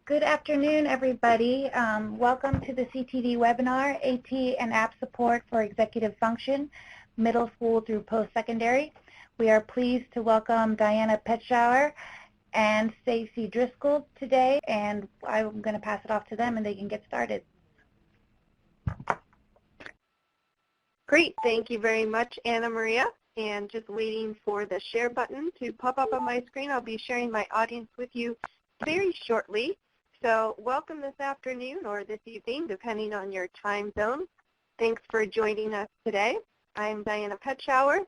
Good afternoon, everybody. Welcome to the CTD webinar, AT and App Support for Executive Function, Middle School through Post-Secondary. We are pleased to welcome Diana Petschauer and Stacy Driscoll today, and I'm going to pass it off to them and they can get started. Great, thank you very much, Anna Maria. And just waiting for the share button to pop up on my screen. I'll be sharing my audience with you very shortly. So welcome this afternoon or this evening, depending on your time zone. Thanks for joining us today. I'm Diana Petschauer.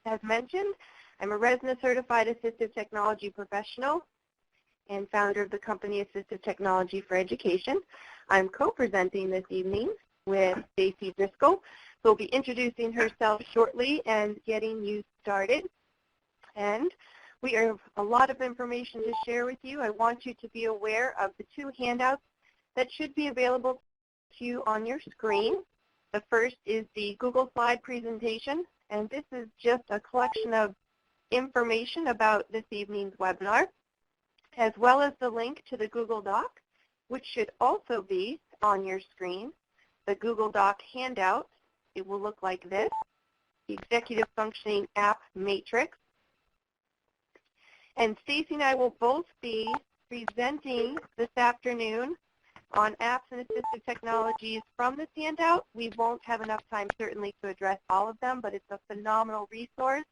As mentioned, I'm a Resna Certified Assistive Technology Professional and founder of the company Assistive Technology for Education. I'm co-presenting this evening with Stacy Driscoll, who will be introducing herself shortly and getting you started. And we have a lot of information to share with you. I want you to be aware of the two handouts that should be available to you on your screen. The first is the Google slide presentation, and this is just a collection of information about this evening's webinar, as well as the link to the Google Doc, which should also be on your screen. The Google Doc handout, it will look like this, the Executive Functioning App Matrix. And Stacy and I will both be presenting this afternoon on apps and assistive technologies from this handout. We won't have enough time certainly to address all of them, but it's a phenomenal resource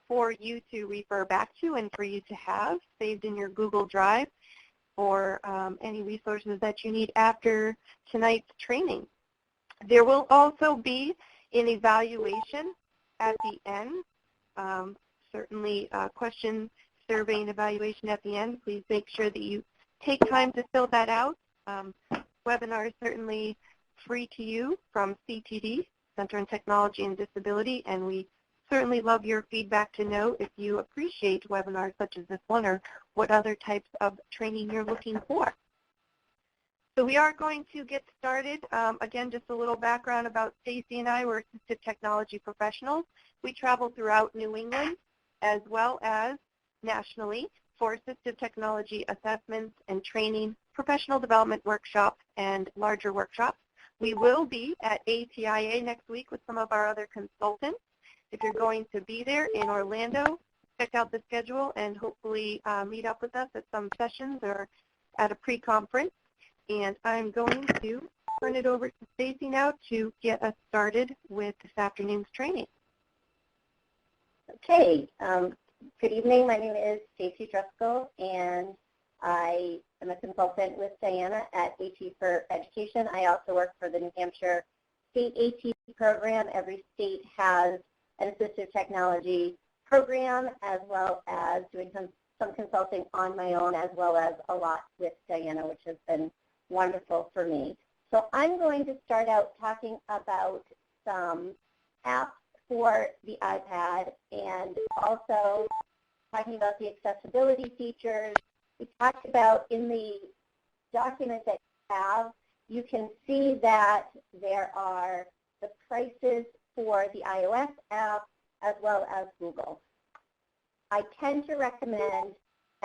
for you to refer back to and for you to have saved in your Google Drive for any resources that you need after tonight's training. There will also be an evaluation at the end, certainly question, survey, and evaluation at the end. Please make sure that you take time to fill that out. Webinar is certainly free to you from CTD, Center on Technology and Disability, and we certainly love your feedback to know if you appreciate webinars such as this one or what other types of training you're looking for. So we are going to get started. Again, just a little background about Stacy and I. We're assistive technology professionals. We travel throughout New England as well as nationally for assistive technology assessments and training, professional development workshops, and larger workshops. We will be at ATIA next week with some of our other consultants. If you're going to be there in Orlando, check out the schedule and hopefully meet up with us at some sessions or at a pre-conference. And I'm going to turn it over to Stacy now to get us started with this afternoon's training. Okay. Good evening. My name is Stacy Driscoll, and I am a consultant with Diana at AT for Education. I also work for the New Hampshire State AT program. Every state has an assistive technology program, as well as doing some consulting on my own, as well as a lot with Diana, which has been wonderful for me. So I'm going to start out talking about some apps for the iPad and also talking about the accessibility features. We talked about in the document that you have, you can see that there are the prices for the iOS app as well as Google. I tend to recommend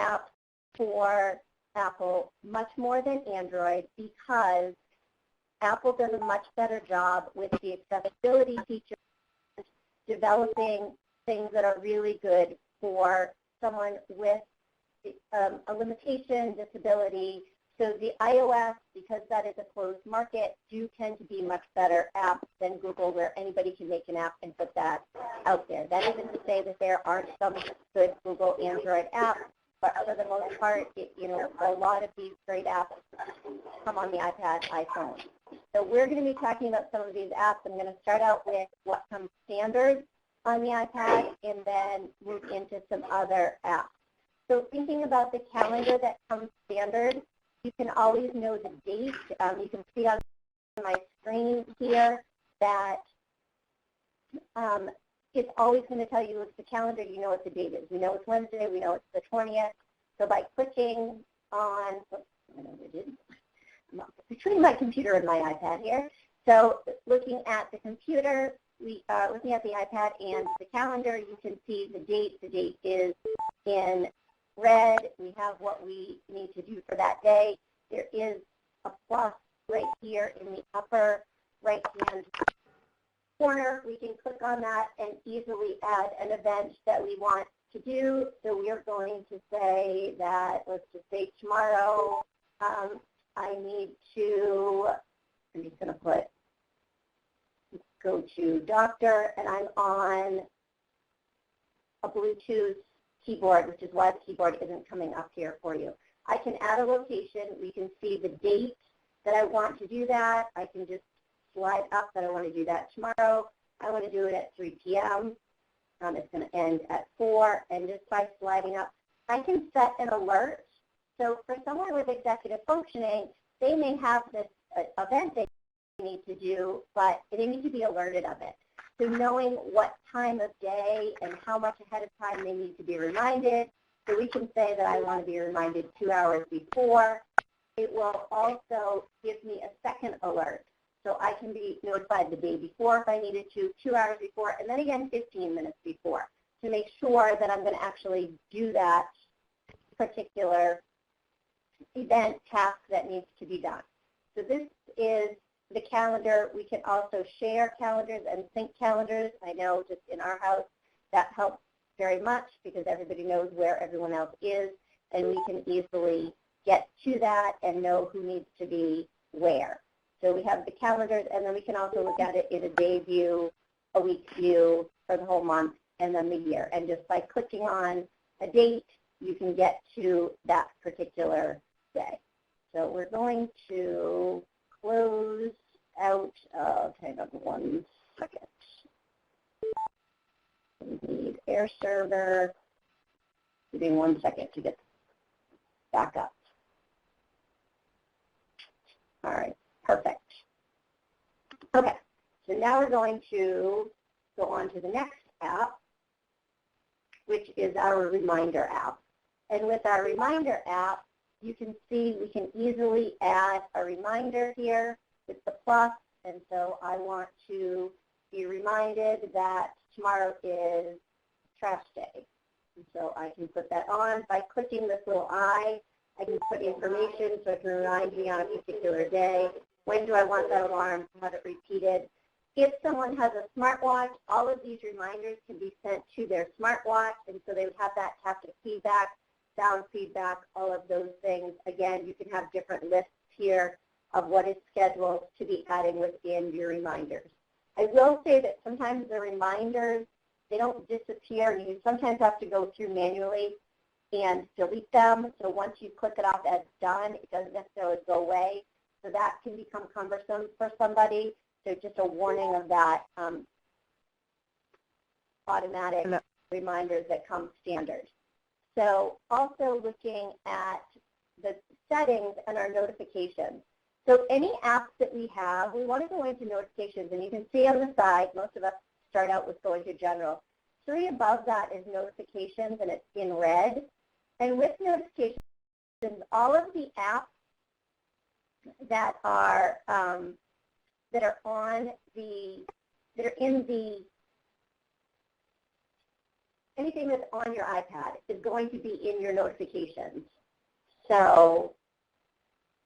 apps for Apple much more than Android because Apple does a much better job with the accessibility features, developing things that are really good for someone with a limitation, disability. So the iOS, because that is a closed market, do tend to be much better apps than Google, where anybody can make an app and put that out there. That isn't to say that there aren't some good Google Android apps, but for the most part, a lot of these great apps come on the iPad, iPhone. So we're going to be talking about some of these apps. I'm going to start out with what comes standard on the iPad and then move into some other apps. So thinking about the calendar that comes standard, you can always know the date. You can see on my screen here that it's always going to tell you it's the calendar. You know what the date is. We know it's Wednesday. We know it's the 20th. So by clicking on, I'm between my computer and my iPad here. So looking at the computer, looking at the iPad and the calendar, you can see the date. The date is in red. We have what we need to do for that day. there is a plus right here in the upper right-hand corner. We can click on that and easily add an event that we want to do. So we are going to say that, let's just say tomorrow, I need to, I'm just going to put, go to doctor, and I'm on a Bluetooth keyboard, which is why the keyboard isn't coming up here for you. I can add a location. We can see the date that I want to do that. I can just slide up that I want to do that tomorrow. I want to do it at 3 p.m. It's going to end at 4, and just by sliding up, I can set an alert. So for someone with executive functioning, they may have this event they need to do, but they need to be alerted of it. So knowing what time of day and how much ahead of time they need to be reminded. So we can say that I want to be reminded 2 hours before. It will also give me a second alert. So I can be notified the day before if I needed to, 2 hours before, and then again 15 minutes before to make sure that I'm going to actually do that particular event task that needs to be done. So this is the calendar. We can also share calendars and sync calendars. I know just in our house that helps very much because everybody knows where everyone else is, and we can easily get to that and know who needs to be where. So we have the calendars, and then we can also look at it in a day view, a week view for the whole month, and then the year. And just by clicking on a date, you can get to that particular day. So we're going to close out of, hang on 1 second. We need air server. Give me 1 second to get back up. All right, perfect. Okay, so now we're going to go on to the next app, which is our reminder app. And with our reminder app, you can see we can easily add a reminder here with the plus. And so I want to be reminded that tomorrow is trash day. And so I can put that on by clicking this little eye. I can put information so it can remind me on a particular day. When do I want that alarm to have it repeated? If someone has a smartwatch, all of these reminders can be sent to their smartwatch, and so they would have that haptic feedback, sound feedback, all of those things. Again, you can have different lists here of what is scheduled to be adding within your reminders. I will say that sometimes the reminders, they don't disappear, and you sometimes have to go through manually and delete them. So once you click it off as done, it doesn't necessarily go away. So that can become cumbersome for somebody. So just a warning of that automatic reminders that come standard. So also looking at the settings and our notifications. So any apps that we have, we want to go into notifications, and you can see on the side, most of us start out with going to general. 3 above that is notifications, and it's in red. And with notifications, all of the apps that are on the, that are in the, anything that's on your iPad is going to be in your notifications. So,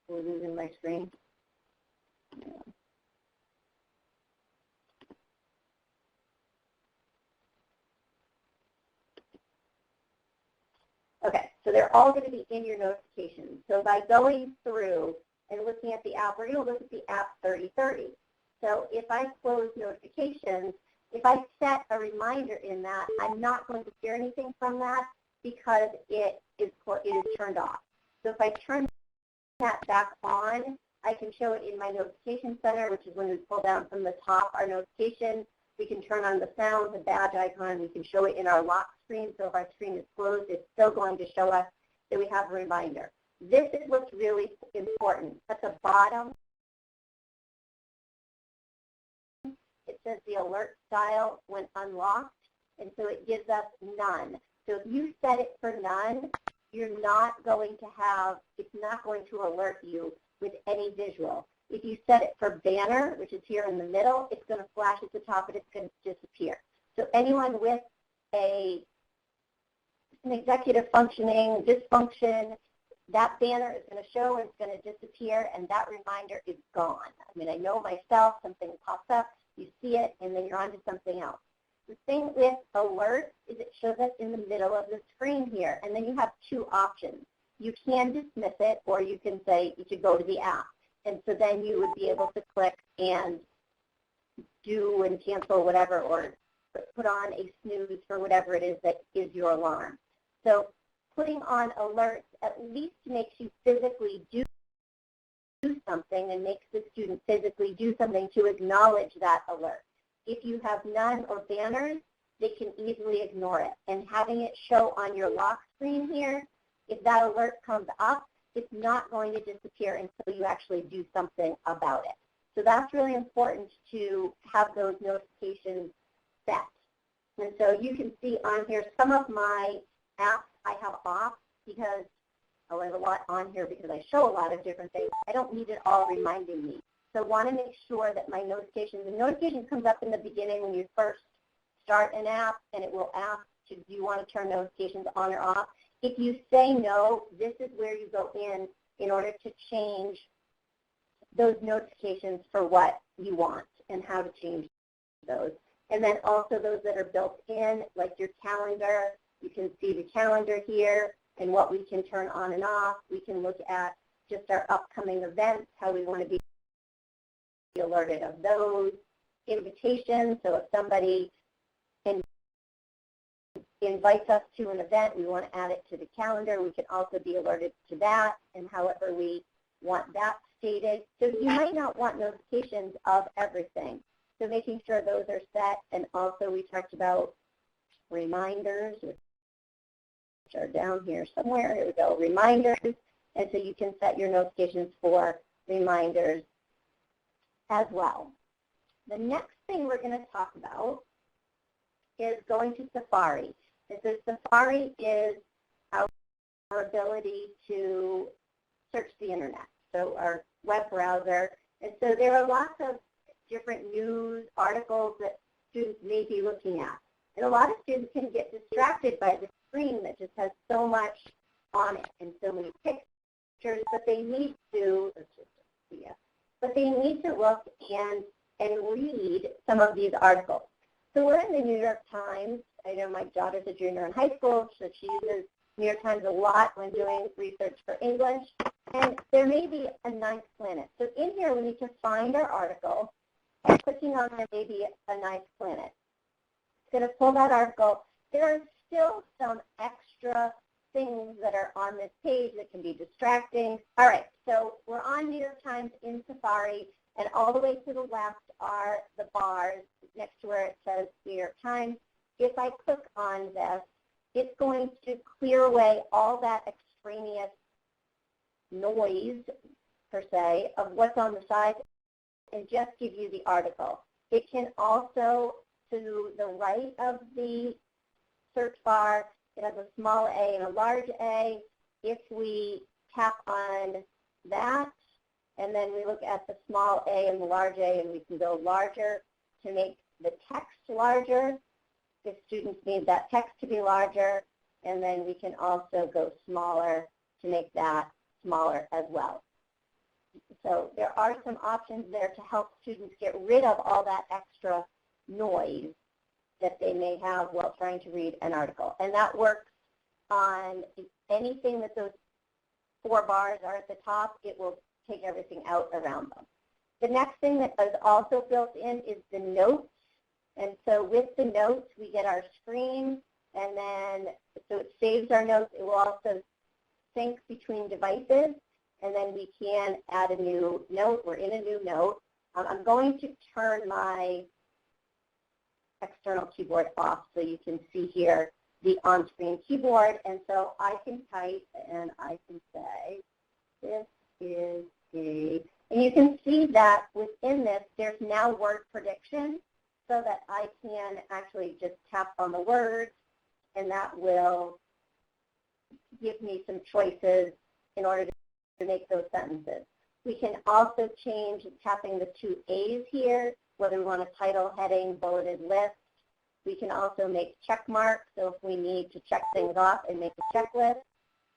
we're losing my screen. Yeah. Okay, so they're all going to be in your notifications. So by going through and looking at the app, we're going to look at the app 3030. So if I close notifications, if I set a reminder in that, I'm not going to hear anything from that because it is turned off. So if I turn that back on, I can show it in my notification center, which is when we pull down from the top our notification. We can turn on the sound, the badge icon. We can show it in our lock screen. So if our screen is closed, it's still going to show us that we have a reminder. This is what's really important. At the bottom, it says the alert style when unlocked, and so it gives us none. So if you set it for none, you're not going to have, it's not going to alert you with any visual. If you set it for banner, which is here in the middle, it's going to flash at the top and it's going to disappear. So anyone with an executive functioning dysfunction, that banner is going to show and it's going to disappear, and that reminder is gone. I mean, I know myself, something pops up, you see it, and then you're on to something else. The thing with alerts is it shows up in the middle of the screen here, and then you have two options. You can dismiss it, or you can say you should go to the app. And so then you would be able to click and do and cancel whatever, or put on a snooze for whatever it is that is your alarm. So putting on alerts at least makes you physically do something and makes the student physically do something to acknowledge that alert. If you have none or banners, they can easily ignore it. And having it show on your lock screen here, if that alert comes up, it's not going to disappear until you actually do something about it. So that's really important to have those notifications set. And so you can see on here some of my apps I have off because I have a lot on here because I show a lot of different things. I don't need it all reminding me. So I want to make sure that my notifications, the notification comes up in the beginning when you first start an app, and it will ask, do you want to turn notifications on or off? If you say no, this is where you go in order to change those notifications for what you want and how to change those. And then also those that are built in, like your calendar, you can see the calendar here and what we can turn on and off. We can look at just our upcoming events, how we want to be alerted of those. Invitations, so if somebody invites us to an event, we want to add it to the calendar. We can also be alerted to that and however we want that stated. So you might not want notifications of everything. So making sure those are set, and also we talked about reminders, which are down here somewhere. Here we go, reminders. And so you can set your notifications for reminders as well. The next thing we're going to talk about is going to Safari. And so Safari is our ability to search the internet, so our web browser. And so there are lots of different news articles that students may be looking at. And a lot of students can get distracted by the screen that just has so much on it and so many pictures, but they need to, look and read some of these articles. So we're in the New York Times. I know my daughter's a junior in high school, so she uses New York Times a lot when doing research for English. And there may be a ninth planet. So in here, we need to find our article. By clicking on there may be a ninth planet. It's going to pull that article. There are still some extra things that are on this page that can be distracting. All right, so we're on New York Times in Safari, and all the way to the left are the bars next to where it says New York Times. If I click on this, it's going to clear away all that extraneous noise, per se, of what's on the side and just give you the article. It can also, to the right of the search bar, it has a small a and a large A. If we tap on that, and then we look at the small a and the large a, and we can go larger to make the text larger if students need that text to be larger, and then we can also go smaller to make that smaller as well. So there are some options there to help students get rid of all that extra noise that they may have while trying to read an article. And that works on anything that those four bars are at the top. It will take everything out around them. The next thing that is also built in is the notes. And so with the notes, we get our screen, and then so it saves our notes. It will also sync between devices, and then we can add a new note. We're in a new note. I'm going to turn my external keyboard off so you can see here the on-screen keyboard. And so I can type, and I can say, this is a, and you can see that within this, there's now word prediction, so that I can actually just tap on the words, and that will give me some choices in order to make those sentences. We can also change tapping the two A's here, whether we want a title, heading, bulleted list. We can also make check marks, so if we need to check things off and make a checklist.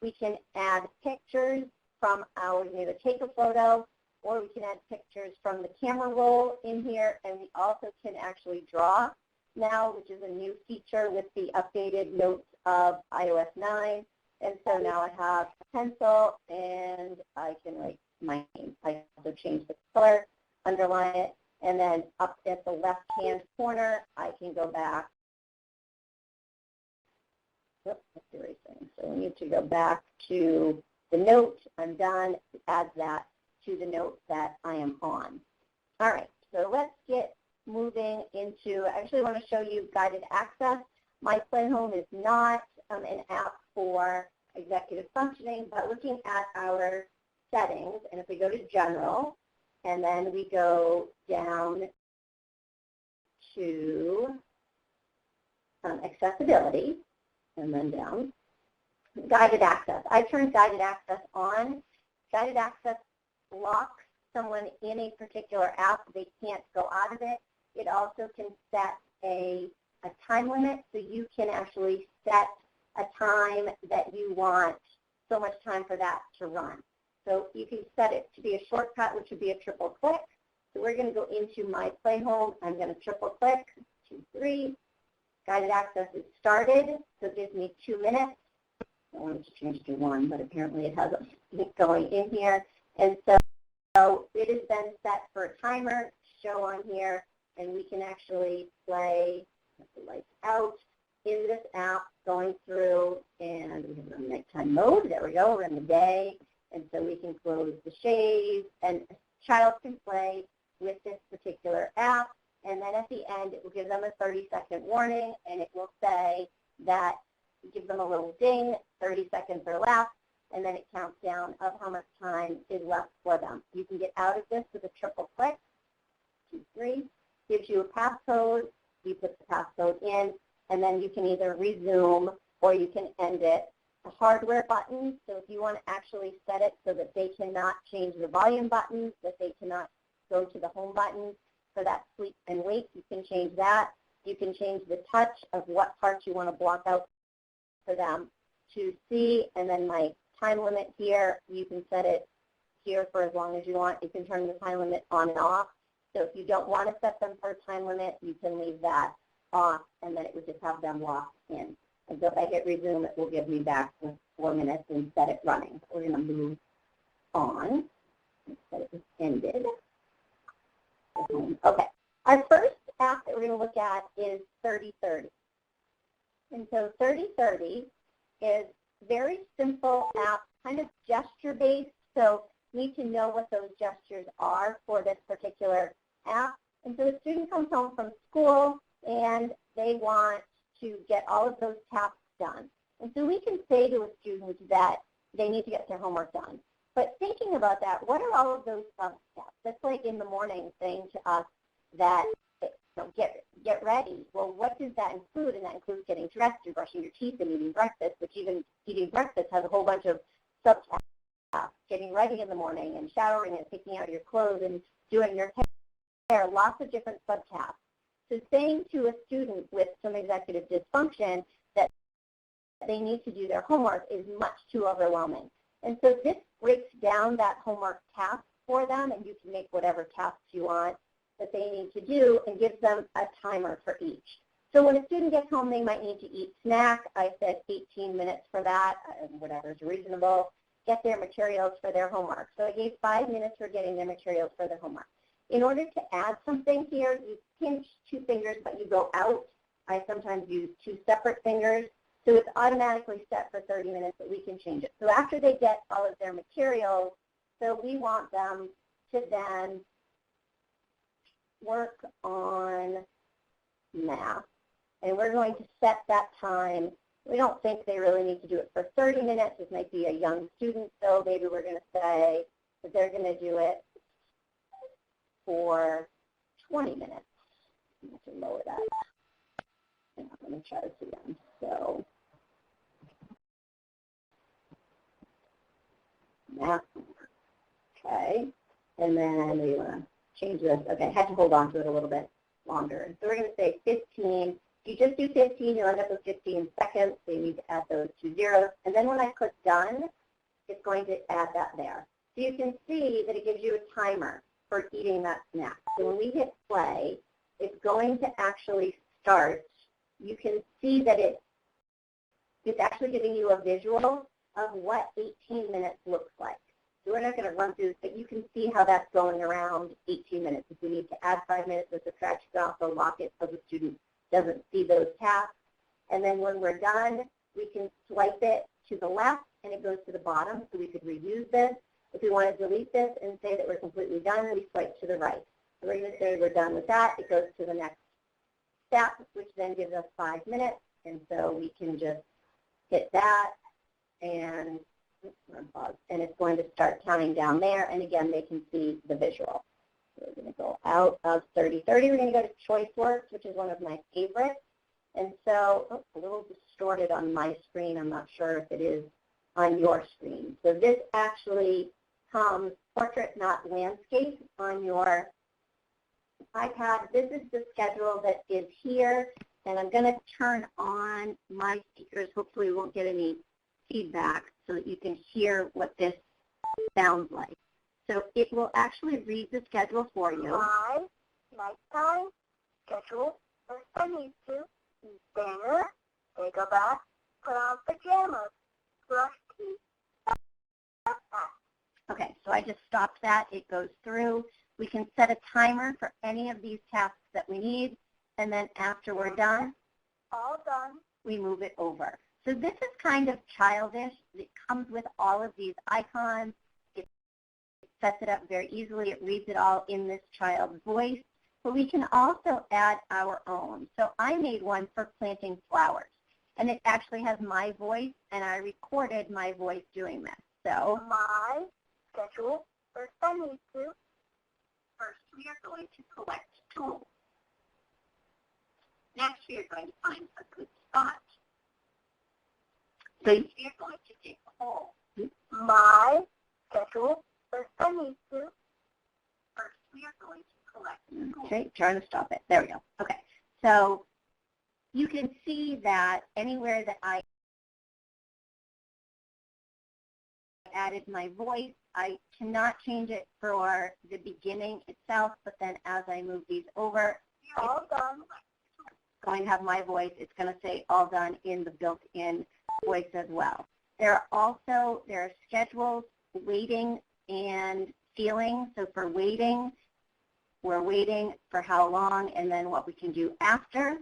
We can add pictures from our, we can either take a photo or we can add pictures from the camera roll in here, and we also can actually draw now, which is a new feature with the updated notes of iOS 9. And so now I have a pencil, and I can write my name. I also change the color, underline it, and then up at the left-hand corner, I can go back. Oops, that's erasing. So we need to go back to the note. I'm done. Add that to the note that I am on. All right, so let's get moving into, I actually want to show you guided access. My Playhome is not an app for executive functioning, but looking at our settings, and if we go to General, and then we go down to Accessibility, and then down, Guided Access. I turned Guided Access on. Guided Access locks someone in a particular app. They can't go out of it. It also can set a time limit, so you can actually set a time that you want, so much time for that to run. So you can set it to be a shortcut, which would be a triple click. So we're going to go into My Playhome. I'm going to triple click, 2, 3. Guided Access is started, so it gives me 2 minutes. I wanted to change to 1, but apparently it has it going in here. And so it has been set for a timer to show on here, and we can actually play the lights out in this app going through, and we have it on nighttime mode. There we go. We're in the day, and so we can close the shades, and a child can play with this particular app, and then at the end it will give them a 30-second warning, and it will say that, give them a little ding, 30 seconds are left, and then it counts down of how much time is left for them. You can get out of this with a triple click, 2, 3, gives you a passcode, you put the passcode in, and then you can either resume or you can end it. The hardware button, so if you want to actually set it so that they cannot change the volume button, that they cannot go to the home button for that sleep and wake, you can change that. You can change the touch of what parts you want to block out for them to see, and then my time limit here, you can set it here for as long as you want. You can turn the time limit on and off. So if you don't want to set them for a time limit, you can leave that off, and then it would just have them locked in. And so if I hit resume, it will give me back the 4 minutes and set it running. So we're going to move on. Set it as ended. Okay. Our first app that we're going to look at is 3030. And so 3030 is very simple app, kind of gesture-based, so you need to know what those gestures are for this particular app. And so the student comes home from school, and they want to get all of those tasks done. And so we can say to a student that they need to get their homework done. But thinking about that, what are all of those sub-steps? That's like in the morning saying to us that, get ready. Well, what does that include? And that includes getting dressed and brushing your teeth and eating breakfast, which even eating breakfast has a whole bunch of sub-tasks. Getting ready in the morning and showering and picking out your clothes and doing your hair, lots of different sub-tasks. So saying to a student with some executive dysfunction that they need to do their homework is much too overwhelming. And so this breaks down that homework task for them, and you can make whatever tasks you want that they need to do and gives them a timer for each. So when a student gets home, they might need to eat snack. I said 18 minutes for that, whatever is reasonable. Get their materials for their homework. So I gave 5 minutes for getting their materials for their homework. In order to add something here, you pinch 2 fingers, but you go out. I sometimes use 2 separate fingers. So it's automatically set for 30 minutes, but we can change it. So after they get all of their materials, so we want them to then work on math. And we're going to set that time. We don't think they really need to do it for 30 minutes. This might be a young student, so maybe we're going to say that they're going to do it for 20 minutes. I'm going to lower that. And I'm going to try this again. So math. Okay. And then we want to change this. Okay, I had to hold on to it a little bit longer. So we're going to say 15 If you just do 15, you'll end up with 15 seconds, so you need to add those 2 zeros. And then when I click done, it's going to add that there. So you can see that it gives you a timer for eating that snack. So when we hit play, it's going to actually start. You can see that it's actually giving you a visual of what 18 minutes looks like. So we're not going to run through this, but you can see how that's going around 18 minutes. If we need to add 5 minutes or subtract, you can also lock it so the student doesn't see those tasks. And then when we're done, we can swipe it to the left and it goes to the bottom, so we could reuse this. If we want to delete this and say that we're completely done, we swipe to the right. So we're going to say we're done with that. It goes to the next step, which then gives us 5 minutes. And so we can just hit that and it's going to start counting down there. And again, they can see the visual. So we're going to go out of 30-30. We're going to go to ChoiceWorks, which is one of my favorites. And so, a little distorted on my screen. I'm not sure if it is on your screen. So this actually comes portrait, not landscape, on your iPad. This is the schedule that is here. And I'm going to turn on my speakers. Hopefully we won't get any feedback so that you can hear what this sounds like. So it will actually read the schedule for you. Hi, nighttime, schedule, first I need to eat dinner, take a bath, put on pajamas, brush teeth. Okay, so I just stopped that. It goes through. We can set a timer for any of these tasks that we need, and then after we're done, All done. we move it over. So this is kind of childish. It comes with all of these icons. It sets it up very easily. It reads it all in this child's voice. But we can also add our own. So I made one for planting flowers. And it actually has my voice, and I recorded my voice doing this. So My schedule, first I need to. first we are going to collect tools. Next we are going to find a good spot. So we are going to dig a hole. My schedule, first I need to. First we are going to collect tools. Okay, trying to stop it. There we go. Okay, so you can see that anywhere that I added my voice, I cannot change it for the beginning itself, but then as I move these over, All done. it's going to have my voice. It's going to say all done in the built-in voice as well. There are schedules, waiting, and feeling. So for waiting, we're waiting for how long and then what we can do after.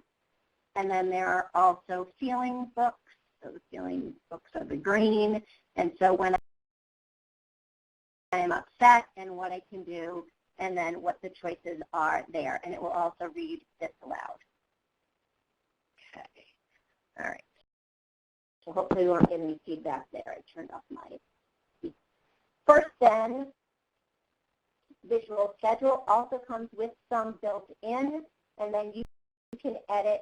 And then there are also feeling books. So the feeling books are the green. And so when I am upset and what I can do, and then what the choices are there. And it will also read this aloud. Okay. All right. So hopefully we won't get any feedback there. I turned off my. First then, visual schedule also comes with some built in, and then you can edit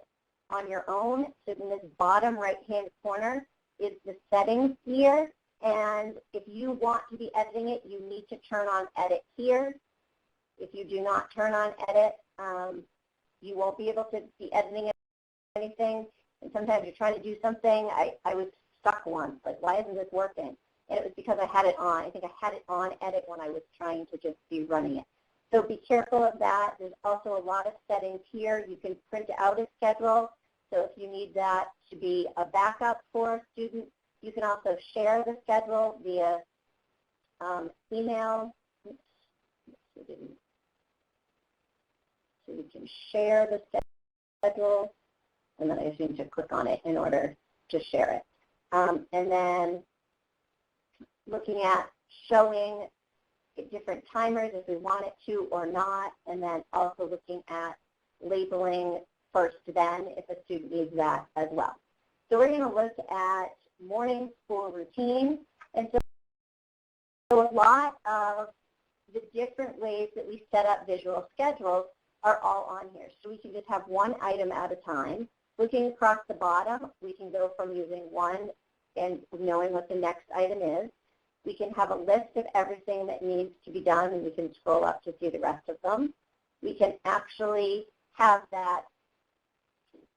on your own. So in this bottom right-hand corner is the settings here. And if you want to be editing it, you need to turn on edit here. If you do not turn on edit, you won't be able to be editing anything. And sometimes you're trying to do something. I was stuck once, like, why isn't this working? And it was because I had it on. I think I had it on edit when I was trying to just be running it. So be careful of that. There's also a lot of settings here. You can print out a schedule. So if you need that to be a backup for a student, you can also share the schedule via email. Oops, so you can share the schedule, and then I just need to click on it in order to share it. And then looking at showing different timers if we want it to or not, and then also looking at labeling first then if a student needs that as well. So we're going to look at morning school routine. And so a lot of the different ways that we set up visual schedules are all on here. So we can just have one item at a time. Looking across the bottom, we can go from using one and knowing what the next item is. We can have a list of everything that needs to be done, and we can scroll up to see the rest of them. We can actually have that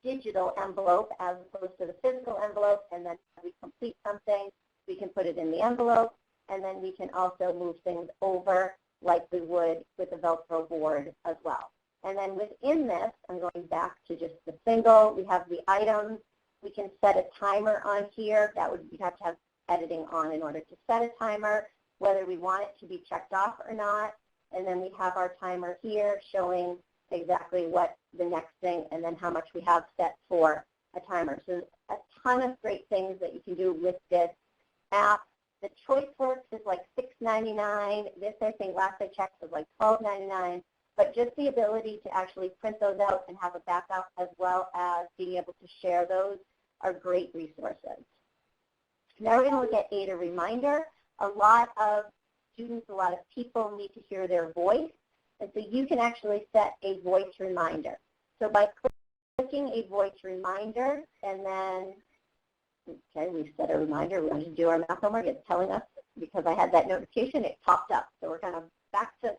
digital envelope as opposed to the physical envelope, and then when we complete something, we can put it in the envelope, and then we can also move things over like we would with a Velcro board as well. And then within this, I'm going back to just the single, we have the items. We can set a timer on here. That would, you'd have to have editing on in order to set a timer, whether we want it to be checked off or not. And then we have our timer here showing exactly what the next thing and then how much we have set for a timer. So a ton of great things that you can do with this app. The ChoiceWorks is like $6.99. This, I think, last I checked, was like $12.99. But just the ability to actually print those out and have a backup as well as being able to share those are great resources. Now we're going to look at Ada Reminder. A lot of students, a lot of people need to hear their voice. And so you can actually set a voice reminder. So by clicking a voice reminder and then, okay, we've set a reminder. We're going to do our math homework. It's telling us, because I had that notification, it popped up. So we're kind of back to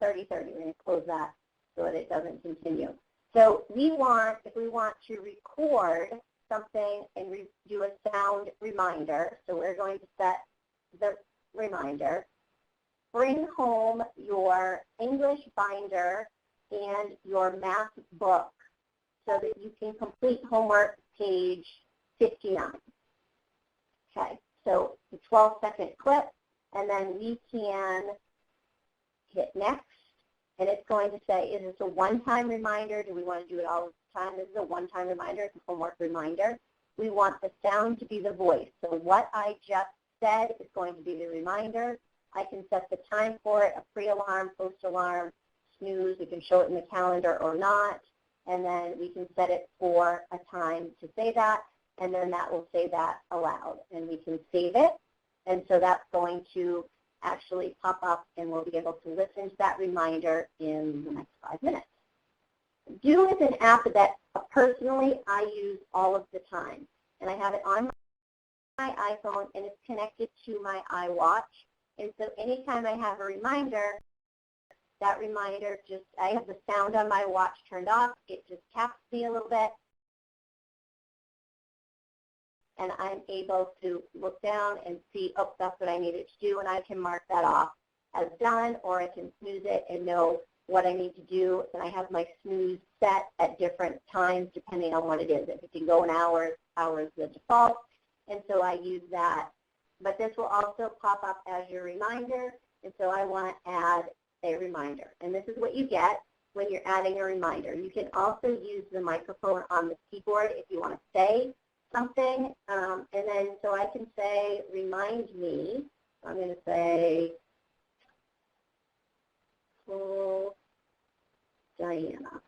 3030. We're going to close that so that it doesn't continue. So we want, if we want to record something and do a sound reminder, so we're going to set the reminder. Bring home your English binder and your math book so that you can complete homework page 59. Okay, so the 12-second clip, and then we can hit next, and it's going to say, is this a one-time reminder? Do we want to do it all the time? This is a one-time reminder. It's a homework reminder. We want the sound to be the voice. So what I just said is going to be the reminder. I can set the time for it, a pre-alarm, post-alarm, snooze. We can show it in the calendar or not, and then we can set it for a time to say that, and then that will say that aloud, and we can save it. And so that's going to actually pop up, and we'll be able to listen to that reminder in the next 5 minutes. Do is an app that personally I use all of the time, and I have it on my iPhone, and it's connected to my iWatch. And so anytime I have a reminder, that reminder just, I have the sound on my watch turned off, it just taps me a little bit, and I'm able to look down and see, oh, that's what I needed to do, and I can mark that off as done, or I can snooze it and know what I need to do, and I have my snooze set at different times depending on what it is. If it can go in hours, hours the default, and so I use that. But this will also pop up as your reminder, and so I want to add a reminder. And this is what you get when you're adding a reminder. You can also use the microphone on the keyboard if you want to say something, and then so I can say, remind me. I'm going to say, call Diana.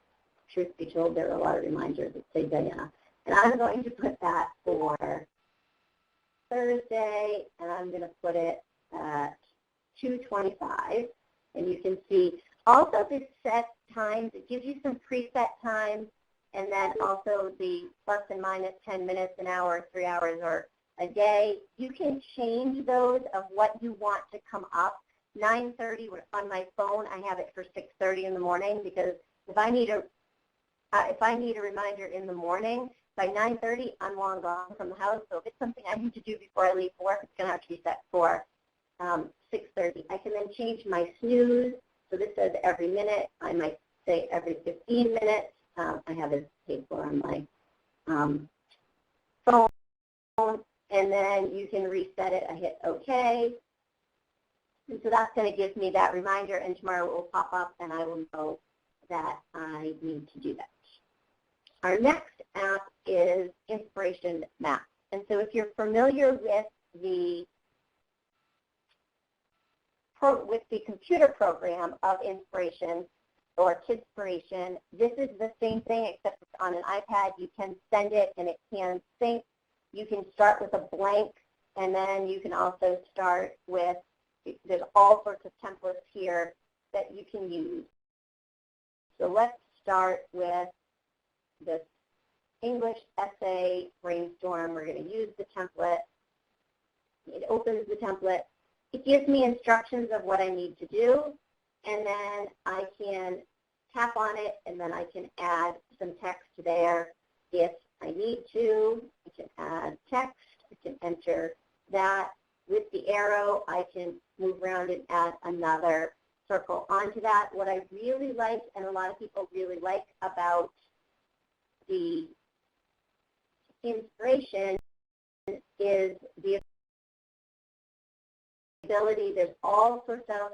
Truth be told, there are a lot of reminders that say Diana. And I'm going to put that for Thursday, and I'm going to put it at 2:25. And you can see also the set times. It gives you some preset times, and then also the plus and minus 10 minutes, an hour, 3 hours, or a day. You can change those of what you want to come up. 9:30 on my phone, I have it for 6:30 in the morning, because if I need a reminder in the morning, by 9:30 I'm long gone from the house. So if it's something I need to do before I leave for work, it's going to have to be set for 6:30. I can then change my snooze. So this says every minute. I might say every 15 minutes. I have it paid for on my phone, and then you can reset it. I hit OK. And so that's going to give me that reminder, and tomorrow it will pop up, and I will know that I need to do that. Our next app is Inspiration Maps. And so if you're familiar with the computer program of Inspiration or Kidspiration, this is the same thing except it's on an iPad. You can send it and it can sync. You can start with a blank, and then you can also start with, there's all sorts of templates here that you can use. So let's start with this English essay brainstorm. We're going to use the template. It opens the template. It gives me instructions of what I need to do, and then I can tap on it, and then I can add some text there if I need to. I can add text. I can enter that. With the arrow, I can move around and add another circle onto that. What I really like, and a lot of people really like about the inspiration, is the ability. There's all sorts of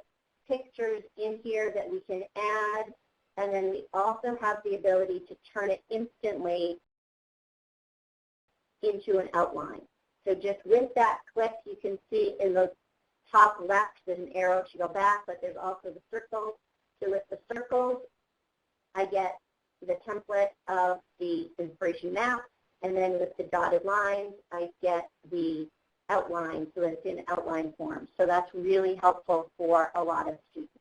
pictures in here that we can add, and then we also have the ability to turn it instantly into an outline. So just with that click, you can see in the top left there's an arrow to go back, but there's also the circles. So with the circles, I get the template of the inspiration map, and then with the dotted lines, I get the outline, so that it's in outline form. So that's really helpful for a lot of students.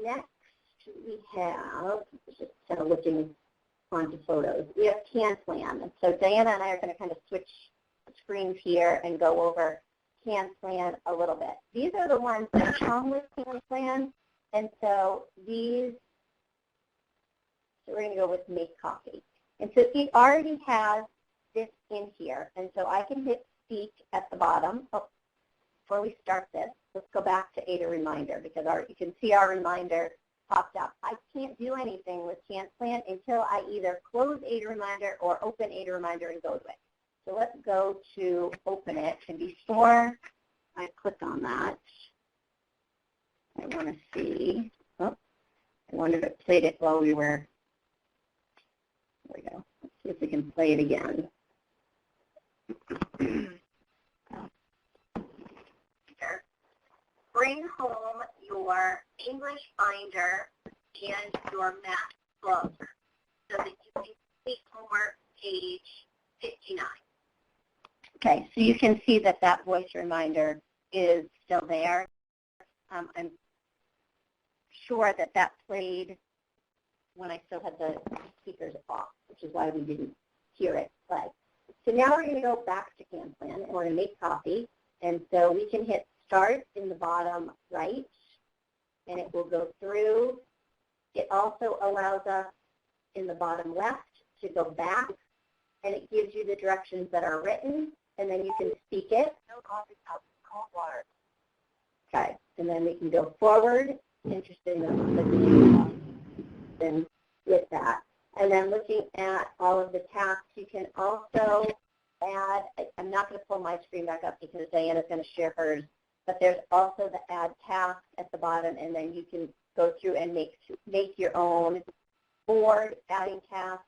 Next, we have, just kind of looking onto photos, we have CanPlan. And so Diana and I are going to kind of switch screens here and go over CanPlan a little bit. These are the ones that come with CanPlan, and so these, so we're going to go with Make Coffee. And so it already has this in here, and so I can hit Speak at the bottom. Oh, before we start this, let's go back to Ada Reminder, because you can see our reminder popped up. I can't do anything with CanPlan until I either close Ada Reminder or open Ada Reminder and go to it. So let's go to open it, and before I click on that, I want to see, oh, I wonder if it played it while we were, there we go. Let's see if we can play it again. Bring home your English binder and your math book so that you can complete homework page 59. Okay, so you can see that that voice reminder is still there. I'm sure that that played when I still had the speakers off, which is why we didn't hear it play. So now we're going to go back to CanPlan, and we're going to make copy. And so we can hit Start in the bottom right, and it will go through. It also allows us in the bottom left to go back, and it gives you the directions that are written, and then you can speak it. No coffee cup, cold water. Okay, and then we can go forward. Interesting with that. And then looking at all of the tasks, you can also add, I'm not going to pull my screen back up because Diana's going to share hers, but there's also the add task at the bottom, and then you can go through and make your own board, adding tasks,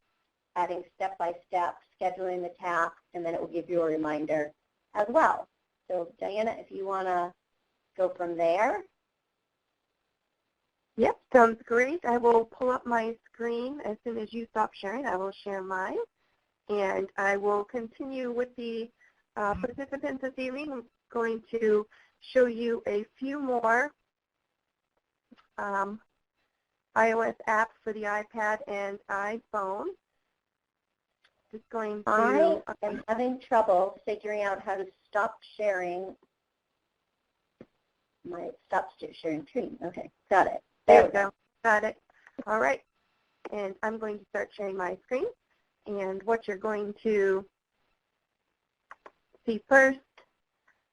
adding step-by-step, scheduling the task, and then it will give you a reminder as well. So Diana, if you want to go from there. Yep, sounds great. I will pull up my screen as soon as you stop sharing. I will share mine, and I will continue with the participants this evening. I'm going to show you a few more iOS apps for the iPad and iPhone. Just going to. I am having trouble figuring out how to stop sharing. Stop sharing screen. Okay, got it. There we go. Got it. All right. And I'm going to start sharing my screen. And what you're going to see first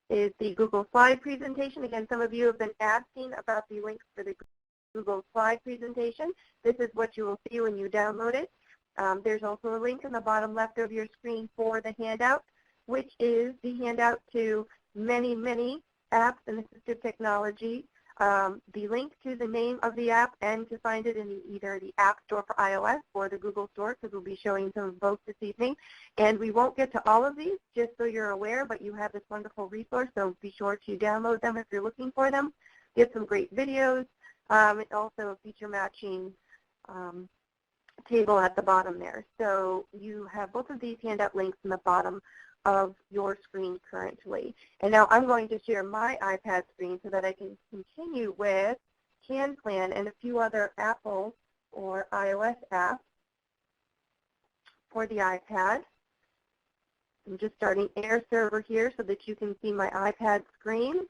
is the Google Slide presentation. Again, some of you have been asking about the links for the Google Slide presentation. This is what you will see when you download it. There's also a link in the bottom left of your screen for the handout, which is the handout to many, many apps and assistive technology. The link to the name of the app and to find it in either the App Store for iOS or the Google Store, because we'll be showing some of both this evening. And we won't get to all of these, just so you're aware, but you have this wonderful resource, so be sure to download them if you're looking for them. Get some great videos. It's also a feature matching table at the bottom there. So you have both of these handout links in the bottom of your screen currently. And now I'm going to share my iPad screen so that I can continue with CanPlan and a few other Apple or iOS apps for the iPad. I'm just starting Air Server here so that you can see my iPad screen.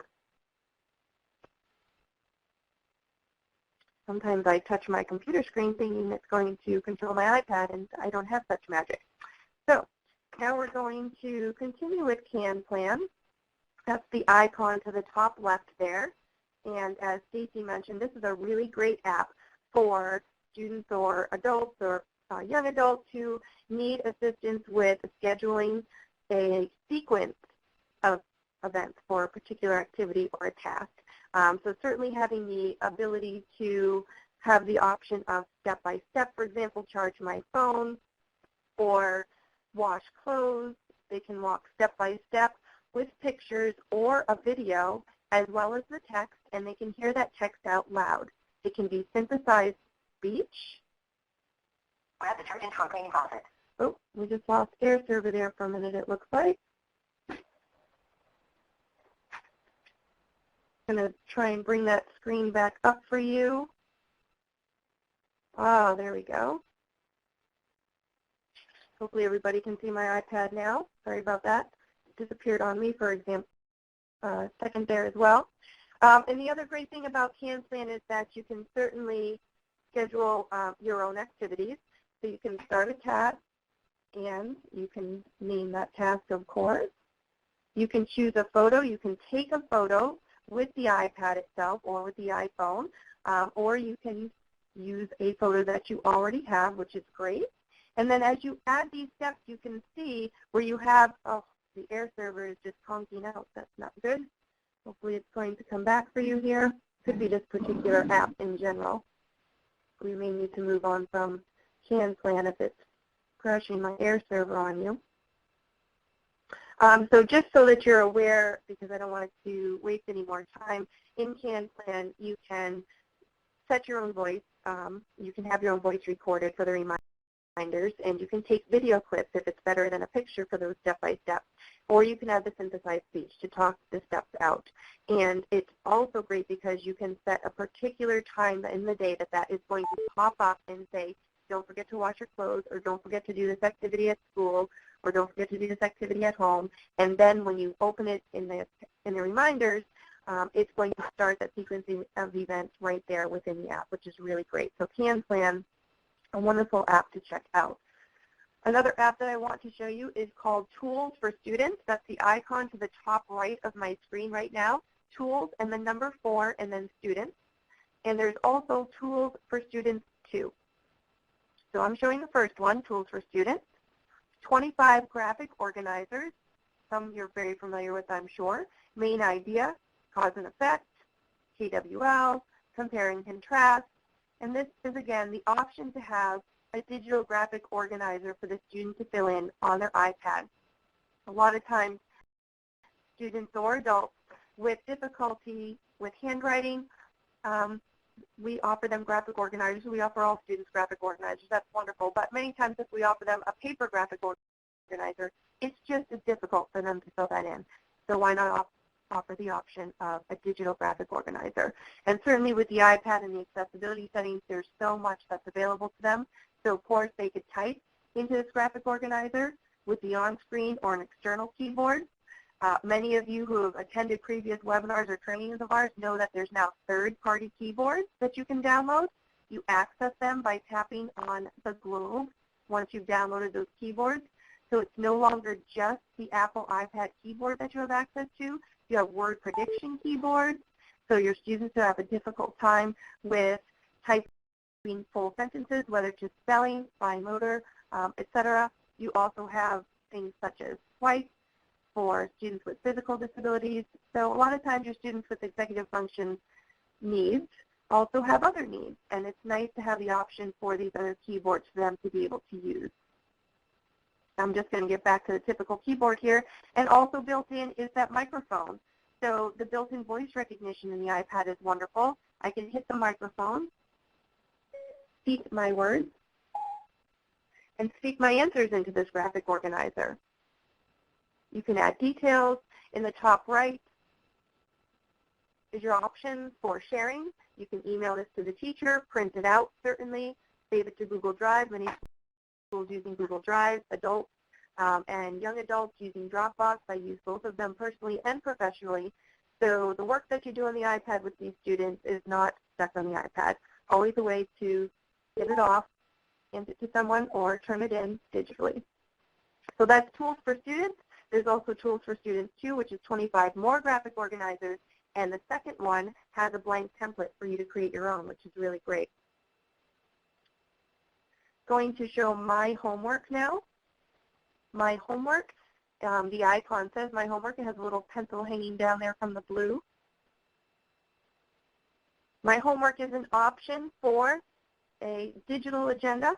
Sometimes I touch my computer screen thinking it's going to control my iPad, and I don't have such magic. So now we're going to continue with CanPlan. That's the icon to the top left there. And as Stacy mentioned, this is a really great app for students or adults or young adults who need assistance with scheduling a sequence of events for a particular activity or a task. So certainly having the ability to have the option of step-by-step, for example, charge my phone or wash clothes. They can walk step-by-step with pictures or a video as well as the text, and they can hear that text out loud. It can be synthesized speech. Grab detergent from cleaning faucet. Oh, we just lost air server there for a minute, it looks like. I'm going to try and bring that screen back up for you. Ah, there we go. Hopefully everybody can see my iPad now. Sorry about that. It disappeared on me, for example, second there as well. And the other great thing about CanPlan is that you can certainly schedule your own activities. So you can start a task, and you can name that task, of course. You can choose a photo. You can take a photo with the iPad itself or with the iPhone, or you can use a photo that you already have, which is great. And then as you add these steps, you can see where you have, oh, the air server is just conking out. That's not good. Hopefully it's going to come back for you here. Could be this particular app in general. We may need to move on from CanPlan if it's crashing my air server on you. So just so that you're aware, because I don't want to waste any more time, in CanPlan you can set your own voice. You can have your own voice recorded for the reminders, and you can take video clips if it's better than a picture for those step-by-step, or you can have the synthesized speech to talk the steps out. And it's also great because you can set a particular time in the day that is going to pop up and say, don't forget to wash your clothes, or don't forget to do this activity at school, or don't forget to do this activity at home. And then when you open it in the reminders, it's going to start that sequencing of events right there within the app, which is really great. So CanPlan, a wonderful app to check out. Another app that I want to show you is called Tools for Students. That's the icon to the top right of my screen right now. Tools and the number 4 and then Students. And there's also Tools for Students 2. So I'm showing the first one, Tools for Students. 25 graphic organizers, some you're very familiar with, I'm sure. Main idea, cause and effect, KWL, compare and contrast. And this is, again, the option to have a digital graphic organizer for the student to fill in on their iPad. A lot of times, students or adults with difficulty with handwriting, we offer them graphic organizers. We offer all students graphic organizers. That's wonderful. But many times if we offer them a paper graphic organizer, it's just as difficult for them to fill that in. So why not offer the option of a digital graphic organizer? And certainly with the iPad and the accessibility settings, there's so much that's available to them. So of course they could type into this graphic organizer with the on-screen or an external keyboard. Many of you who have attended previous webinars or trainings of ours know that there's now third-party keyboards that you can download. You access them by tapping on the globe once you've downloaded those keyboards. So it's no longer just the Apple iPad keyboard that you have access to. You have word prediction keyboards. So your students who have a difficult time with typing full sentences, whether it's just spelling, fine motor, etc. You also have things such as swipe for students with physical disabilities. So a lot of times your students with executive function needs also have other needs, and it's nice to have the option for these other keyboards for them to be able to use. I'm just going to get back to the typical keyboard here, and also built in is that microphone. So the built-in voice recognition in the iPad is wonderful. I can hit the microphone, speak my words, and speak my answers into this graphic organizer. You can add details. In the top right is your option for sharing. You can email this to the teacher, print it out certainly, save it to Google Drive. Many schools using Google Drive, adults and young adults using Dropbox. I use both of them personally and professionally. So the work that you do on the iPad with these students is not stuck on the iPad. always a way to get it off, hand it to someone, or turn it in digitally. So that's tools for students. There's also tools for students too, which is 25 more graphic organizers, and the second one has a blank template for you to create your own, which is really great. Going to show my homework now. My homework, the icon says my homework. It has a little pencil hanging down there from the blue. My homework is an option for a digital agenda.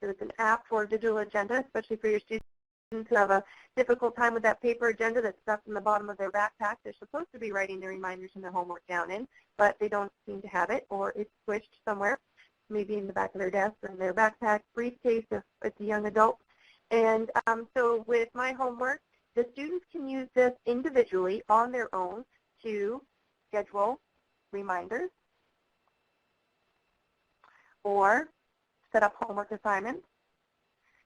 So it's an app for a digital agenda, especially for your students who have a difficult time with that paper agenda that's stuck in the bottom of their backpack. They're supposed to be writing their reminders and their homework down in, but they don't seem to have it, or it's squished somewhere, maybe in the back of their desk or in their backpack, briefcase if it's a young adult. And so with my homework, the students can use this individually on their own to schedule reminders or set up homework assignments.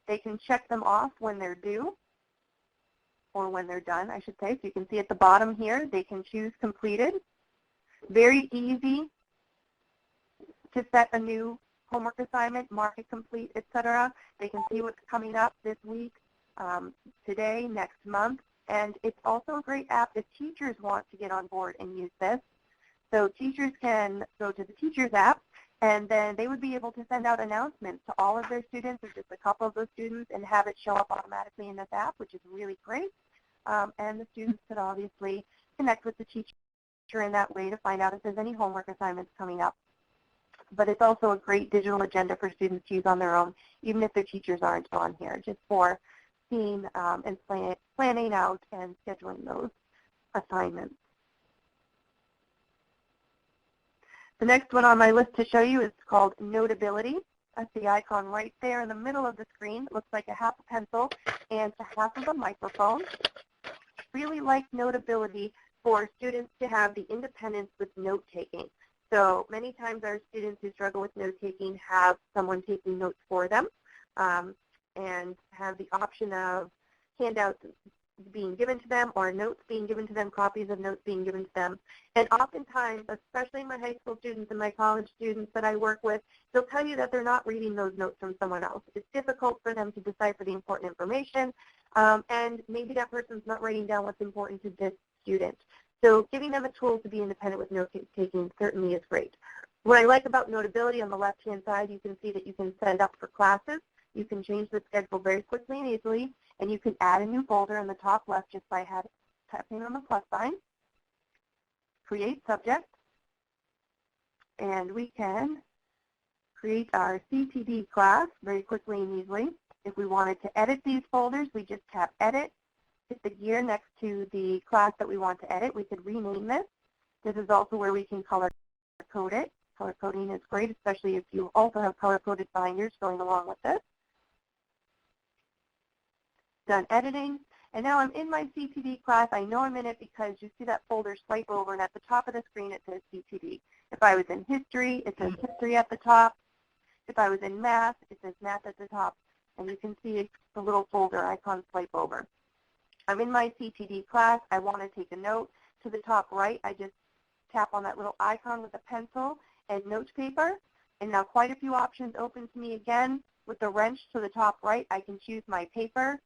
They can check them off when they're due, or when they're done, I should say. So you can see at the bottom here, they can choose completed. Very easy to set a new homework assignment, mark it complete, etc. They can see what's coming up this week, today, next month. And it's also a great app if teachers want to get on board and use this. So teachers can go to the Teachers app, and then they would be able to send out announcements to all of their students or just a couple of those students and have it show up automatically in this app, which is really great. And the students could obviously connect with the teacher in that way to find out if there's any homework assignments coming up. But it's also a great digital agenda for students to use on their own, even if their teachers aren't on here, just for seeing and planning out and scheduling those assignments. The next one on my list to show you is called Notability. That's the icon right there in the middle of the screen. It looks like a half a pencil and a half of a microphone. Really like Notability for students to have the independence with note-taking. So many times our students who struggle with note-taking have someone taking notes for them and have the option of handouts being given to them or notes being given to them, copies of notes being given to them. And oftentimes, especially my high school students and my college students that I work with, they'll tell you that they're not reading those notes from someone else. It's difficult for them to decipher the important information, and maybe that person's not writing down what's important to this student. So giving them a tool to be independent with note-taking certainly is great. What I like about Notability on the left-hand side, you can see that you can send up for classes. You can change the schedule very quickly and easily, and you can add a new folder in the top left just by tapping on the plus sign. Create subject, and we can create our CTD class very quickly and easily. If we wanted to edit these folders, we just tap Edit, hit the gear next to the class that we want to edit. We could rename this. This is also where we can color code it. Color coding is great, especially if you also have color-coded binders going along with this. Done editing, and now I'm in my CTD class. I know I'm in it because you see that folder swipe over, and at the top of the screen it says CTD. If I was in history, it says history at the top. If I was in math, it says math at the top, and you can see the little folder icon swipe over. I'm in my CTD class. I want to take a note. To the top right, I just tap on that little icon with a pencil and note paper, and now quite a few options open to me again. With the wrench to the top right, I can choose my paper.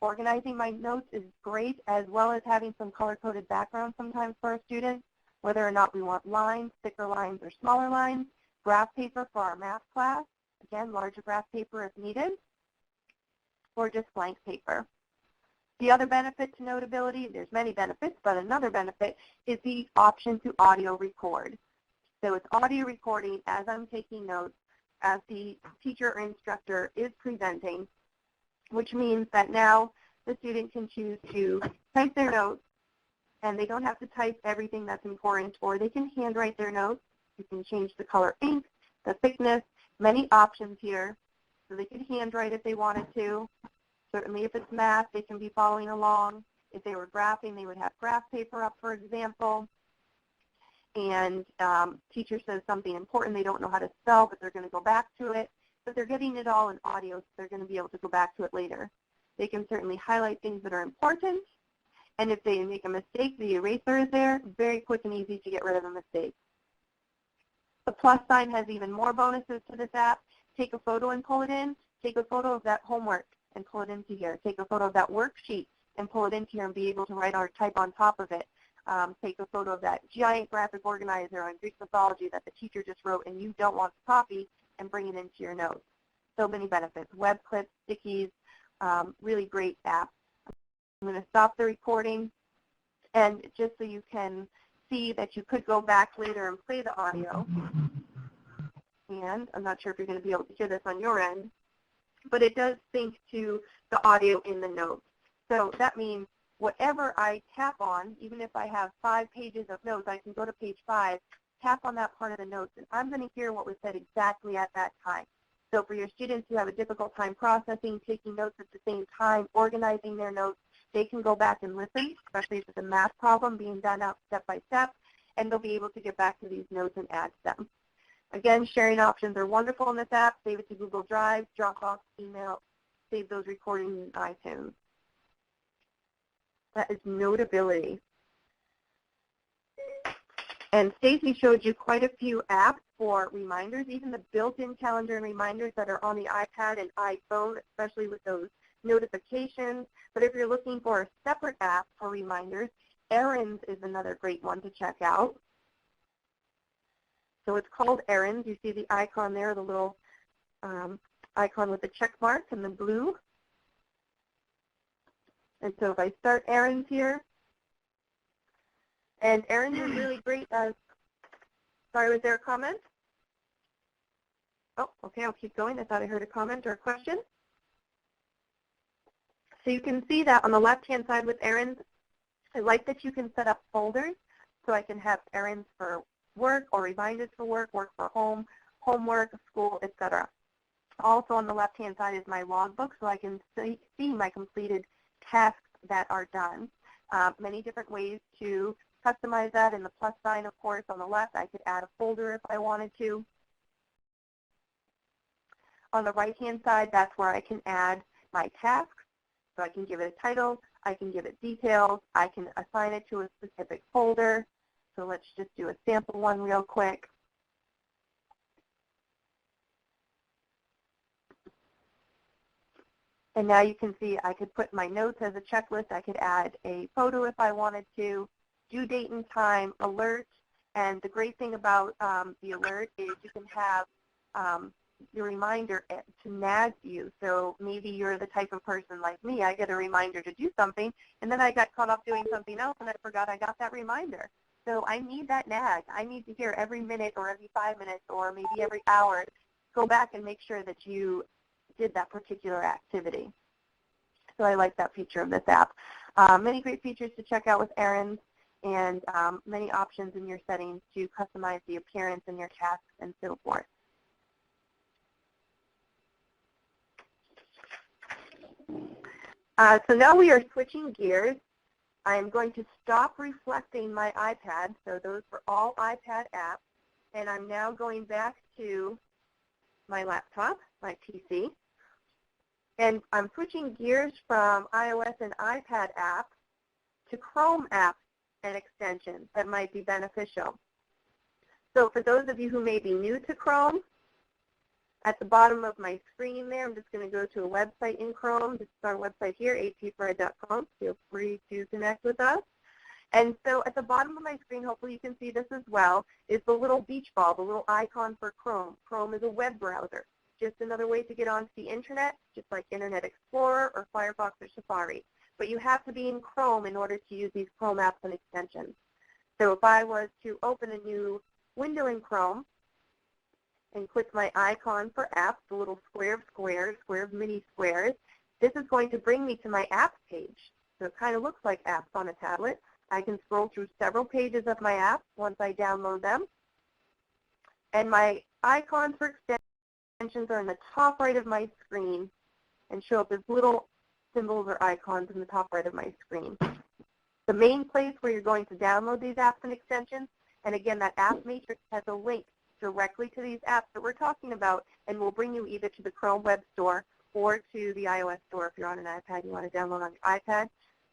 Organizing my notes is great, as well as having some color-coded background sometimes for our students, whether or not we want lines, thicker lines, or smaller lines. Graph paper for our math class, again, larger graph paper if needed, or just blank paper. The other benefit to Notability, there's many benefits, but another benefit is the option to audio record. So it's audio recording as I'm taking notes, as the teacher or instructor is presenting, which means that now the student can choose to type their notes, and they don't have to type everything that's important, or they can handwrite their notes. You can change the color ink, the thickness, many options here. So they could handwrite if they wanted to. Certainly if it's math, they can be following along. If they were graphing, they would have graph paper up, for example. And teacher says something important they don't know how to spell, but they're going to go back to it. But they're getting it all in audio, so they're going to be able to go back to it later. They can certainly highlight things that are important. And if they make a mistake, the eraser is there. Very quick and easy to get rid of a mistake. The plus sign has even more bonuses to this app. Take a photo and pull it in. Take a photo of that homework and pull it into here. Take a photo of that worksheet and pull it into here and be able to write or type on top of it. Take a photo of that giant graphic organizer on Greek mythology that the teacher just wrote and you don't want to copy and bring it into your notes. So many benefits. Web clips, stickies, really great app. I'm going to stop the recording, and just so you can see that you could go back later and play the audio. And I'm not sure if you're going to be able to hear this on your end, but it does sync to the audio in the notes. So that means whatever I tap on, even if I have 5 pages of notes, I can go to page 5, tap on that part of the notes, and I'm going to hear what was said exactly at that time. So for your students who have a difficult time processing, taking notes at the same time, organizing their notes, they can go back and listen, especially if it's a math problem being done out step by step, and they'll be able to get back to these notes and add them. Again, sharing options are wonderful in this app. Save it to Google Drive, Dropbox, email, save those recordings in iTunes. That is Notability. And Stacy showed you quite a few apps for reminders, even the built-in calendar and reminders that are on the iPad and iPhone, especially with those notifications. But if you're looking for a separate app for reminders, Errands is another great one to check out. So it's called Errands. You see the icon there, the little icon with the check mark and the blue. And so if I start Errands here, and Errands is really great as, sorry, was there a comment? Oh, okay, I'll keep going. I thought I heard a comment or a question. So you can see that on the left-hand side with Errands, I like that you can set up folders, so I can have errands for work or reminders for work for home, homework, school, etc. Also on the left-hand side is my logbook, so I can see my completed tasks that are done. Many different ways to customize that, and the plus sign, of course, on the left. I could add a folder if I wanted to. On the right-hand side, that's where I can add my tasks. So I can give it a title, I can give it details, I can assign it to a specific folder. So let's just do a sample one real quick. And now you can see I could put my notes as a checklist. I could add a photo if I wanted to, due date and time, alert. And the great thing about the alert is you can have your reminder to nag you. So maybe you're the type of person like me. I get a reminder to do something, and then I got caught up doing something else, and I forgot I got that reminder. So I need that nag. I need to hear every minute or every 5 minutes or maybe every hour, go back and make sure that you did that particular activity. So I like that feature of this app. Many great features to check out with Errands, and many options in your settings to customize the appearance in your tasks and so forth. So now we are switching gears. I'm going to stop reflecting my iPad. So those were all iPad apps. And I'm now going back to my laptop, my PC. And I'm switching gears from iOS and iPad apps to Chrome apps and extensions that might be beneficial. So for those of you who may be new to Chrome, at the bottom of my screen there, I'm just going to go to a website in Chrome. This is our website here, atfored.com. Feel free to connect with us. And so at the bottom of my screen, hopefully you can see this as well, is the little beach ball, the little icon for Chrome. Chrome is a web browser, just another way to get onto the internet, just like Internet Explorer or Firefox or Safari. But you have to be in Chrome in order to use these Chrome apps and extensions. So if I was to open a new window in Chrome, and click my icon for apps, the little square of squares, square of mini squares, this is going to bring me to my apps page. So it kind of looks like apps on a tablet. I can scroll through several pages of my apps once I download them. And my icons for extensions are in the top right of my screen and show up as little symbols or icons in the top right of my screen. The main place where you're going to download these apps and extensions, and again, that app matrix has a link directly to these apps that we're talking about, and will bring you either to the Chrome Web Store or to the iOS Store if you're on an iPad and you want to download on your iPad.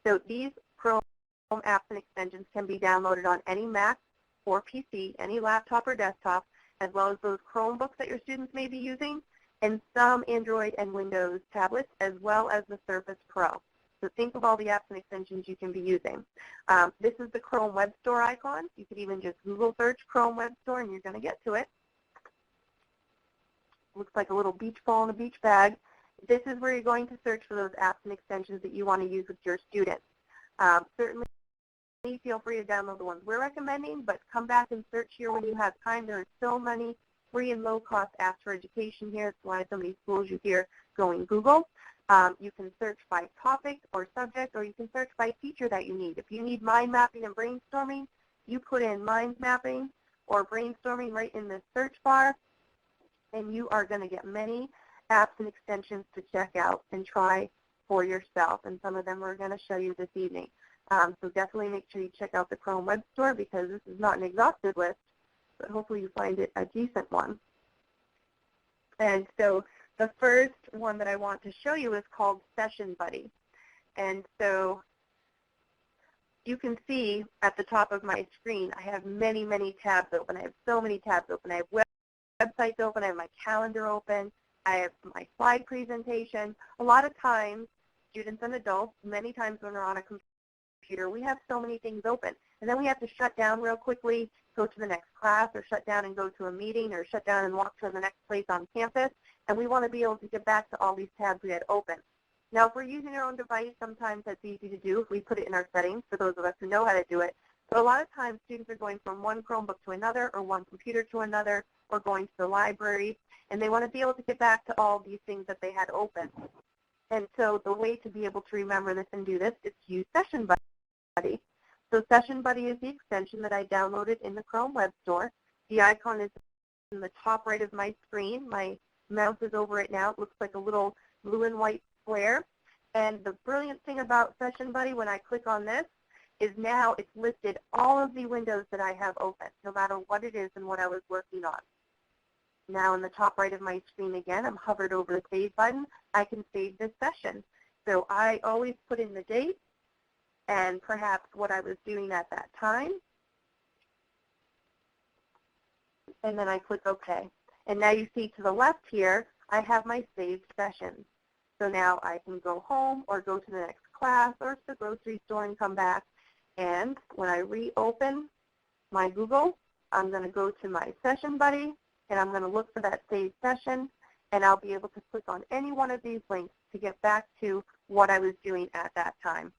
So these Chrome apps and extensions can be downloaded on any Mac or PC, any laptop or desktop, as well as those Chromebooks that your students may be using, and some Android and Windows tablets, as well as the Surface Pro. So think of all the apps and extensions you can be using. This is the Chrome Web Store icon. You could even just Google search Chrome Web Store and you're going to get to it. Looks like a little beach ball in a beach bag. This is where you're going to search for those apps and extensions that you want to use with your students. Certainly feel free to download the ones we're recommending, but come back and search here when you have time. There are so many free and low-cost apps for education here. That's why so many schools you hear going Google. You can search by topic or subject, or you can search by feature that you need. If you need mind mapping and brainstorming, you put in mind mapping or brainstorming right in the search bar, and you are going to get many apps and extensions to check out and try for yourself. And some of them we're going to show you this evening. So definitely make sure you check out the Chrome Web Store, because this is not an exhaustive list, but hopefully you find it a decent one. And so the first one that I want to show you is called Session Buddy. And so you can see at the top of my screen, I have many, many tabs open. I have so many tabs open. I have websites open. I have my calendar open. I have my slide presentation. A lot of times, students and adults, many times when we're on a computer, we have so many things open. And then we have to shut down real quickly, go to the next class, or shut down and go to a meeting, or shut down and walk to the next place on campus. And we want to be able to get back to all these tabs we had open. Now, if we're using our own device, sometimes that's easy to do if we put it in our settings, for those of us who know how to do it. But a lot of times, students are going from one Chromebook to another, or one computer to another, or going to the library, and they want to be able to get back to all these things that they had open. And so the way to be able to remember this and do this is to use Session Buddy. So Session Buddy is the extension that I downloaded in the Chrome Web Store. The icon is in the top right of my screen. My mouse is over it now. It looks like a little blue and white square. And the brilliant thing about Session Buddy, when I click on this, is now it's listed all of the windows that I have open, no matter what it is and what I was working on. Now in the top right of my screen again, I'm hovered over the Save button. I can save this session. So I always put in the date and perhaps what I was doing at that time. And then I click OK. And now you see to the left here, I have my saved sessions. So now I can go home or go to the next class or to the grocery store and come back. And when I reopen my Google, I'm going to go to my Session Buddy, and I'm going to look for that saved session, and I'll be able to click on any one of these links to get back to what I was doing at that time.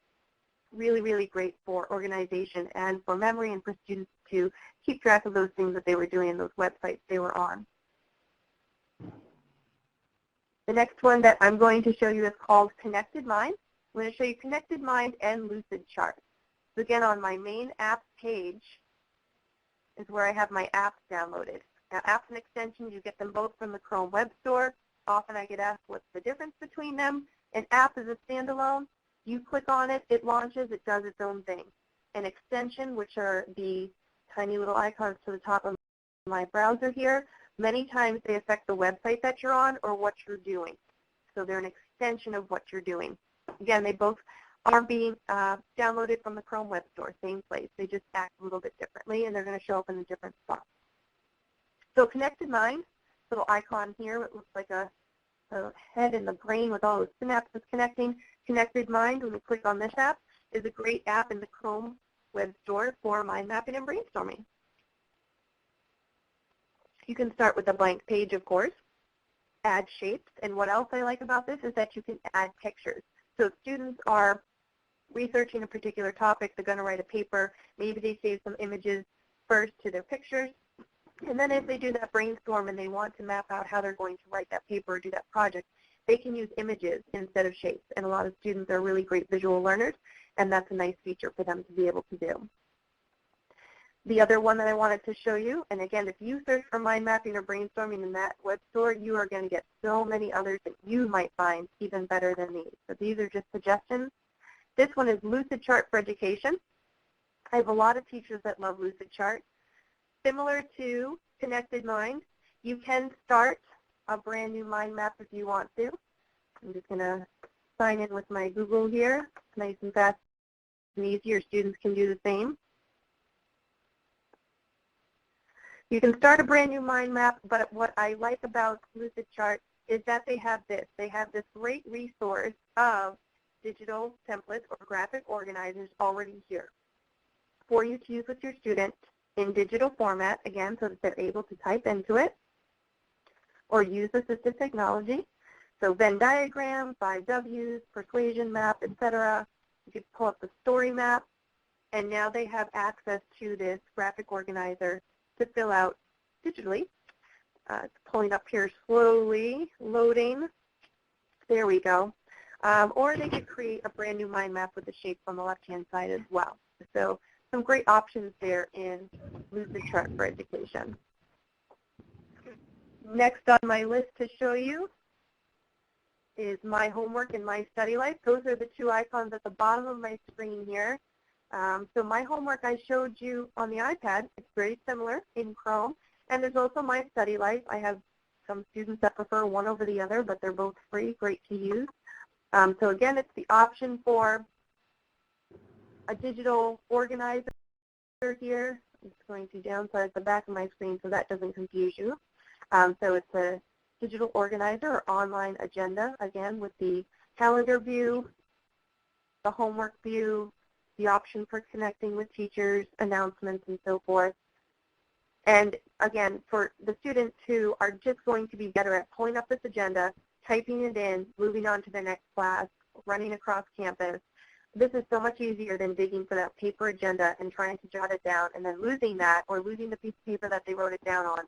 Really, really great for organization and for memory, and for students to keep track of those things that they were doing and those websites they were on. The next one that I'm going to show you is called Connected Mind. I'm going to show you Connected Mind and Lucidchart. So again, on my main apps page is where I have my apps downloaded. Now, apps and extensions, you get them both from the Chrome Web Store. Often I get asked what's the difference between them. An app is a standalone. You click on it, it launches, it does its own thing. An extension, which are the tiny little icons to the top of my browser here, many times they affect the website that you're on or what you're doing. So they're an extension of what you're doing. Again, they both are being downloaded from the Chrome Web Store, same place. They just act a little bit differently, and they're going to show up in a different spot. So Connected Mind, little icon here, it looks like a head in the brain with all those synapses connecting. Connected Mind, when we click on this app, is a great app in the Chrome Web Store for mind mapping and brainstorming. You can start with a blank page, of course, add shapes, and what else I like about this is that you can add pictures. So if students are researching a particular topic, they're going to write a paper, maybe they save some images first to their pictures, and then if they do that brainstorm and they want to map out how they're going to write that paper or do that project, they can use images instead of shapes. And a lot of students are really great visual learners, and that's a nice feature for them to be able to do. The other one that I wanted to show you, and again, if you search for mind mapping or brainstorming in that web store, you are going to get so many others that you might find even better than these. So these are just suggestions. This one is Lucidchart for Education. I have a lot of teachers that love Lucidchart. Similar to Connected Mind, you can start a brand new mind map if you want to. I'm just going to sign in with my Google here. It's nice and fast and easy. Your students can do the same. You can start a brand new mind map, but what I like about Lucidchart is that they have this. They have this great resource of digital templates or graphic organizers already here for you to use with your students in digital format, again, so that they're able to type into it or use assistive technology. So Venn diagram, 5 Ws, persuasion map, etc. You can pull up the story map, and now they have access to this graphic organizer to fill out digitally. It's pulling up here slowly, loading. There we go. Or they could create a brand new mind map with the shapes on the left-hand side as well. So some great options there in Lucidchart for education. Next on my list to show you is My Homework and My Study Life. Those are the two icons at the bottom of my screen here. So My Homework I showed you on the iPad. It's very similar in Chrome. And there's also My Study Life. I have some students that prefer one over the other, but they're both free, great to use. So again, it's the option for a digital organizer here. I'm just going to downsize the back of my screen so that doesn't confuse you. So it's a digital organizer or online agenda, again, with the calendar view, the homework view, the option for connecting with teachers, announcements, and so forth. And again, for the students who are just going to be better at pulling up this agenda, typing it in, moving on to the next class, running across campus, this is so much easier than digging for that paper agenda and trying to jot it down and then losing that or losing the piece of paper that they wrote it down on.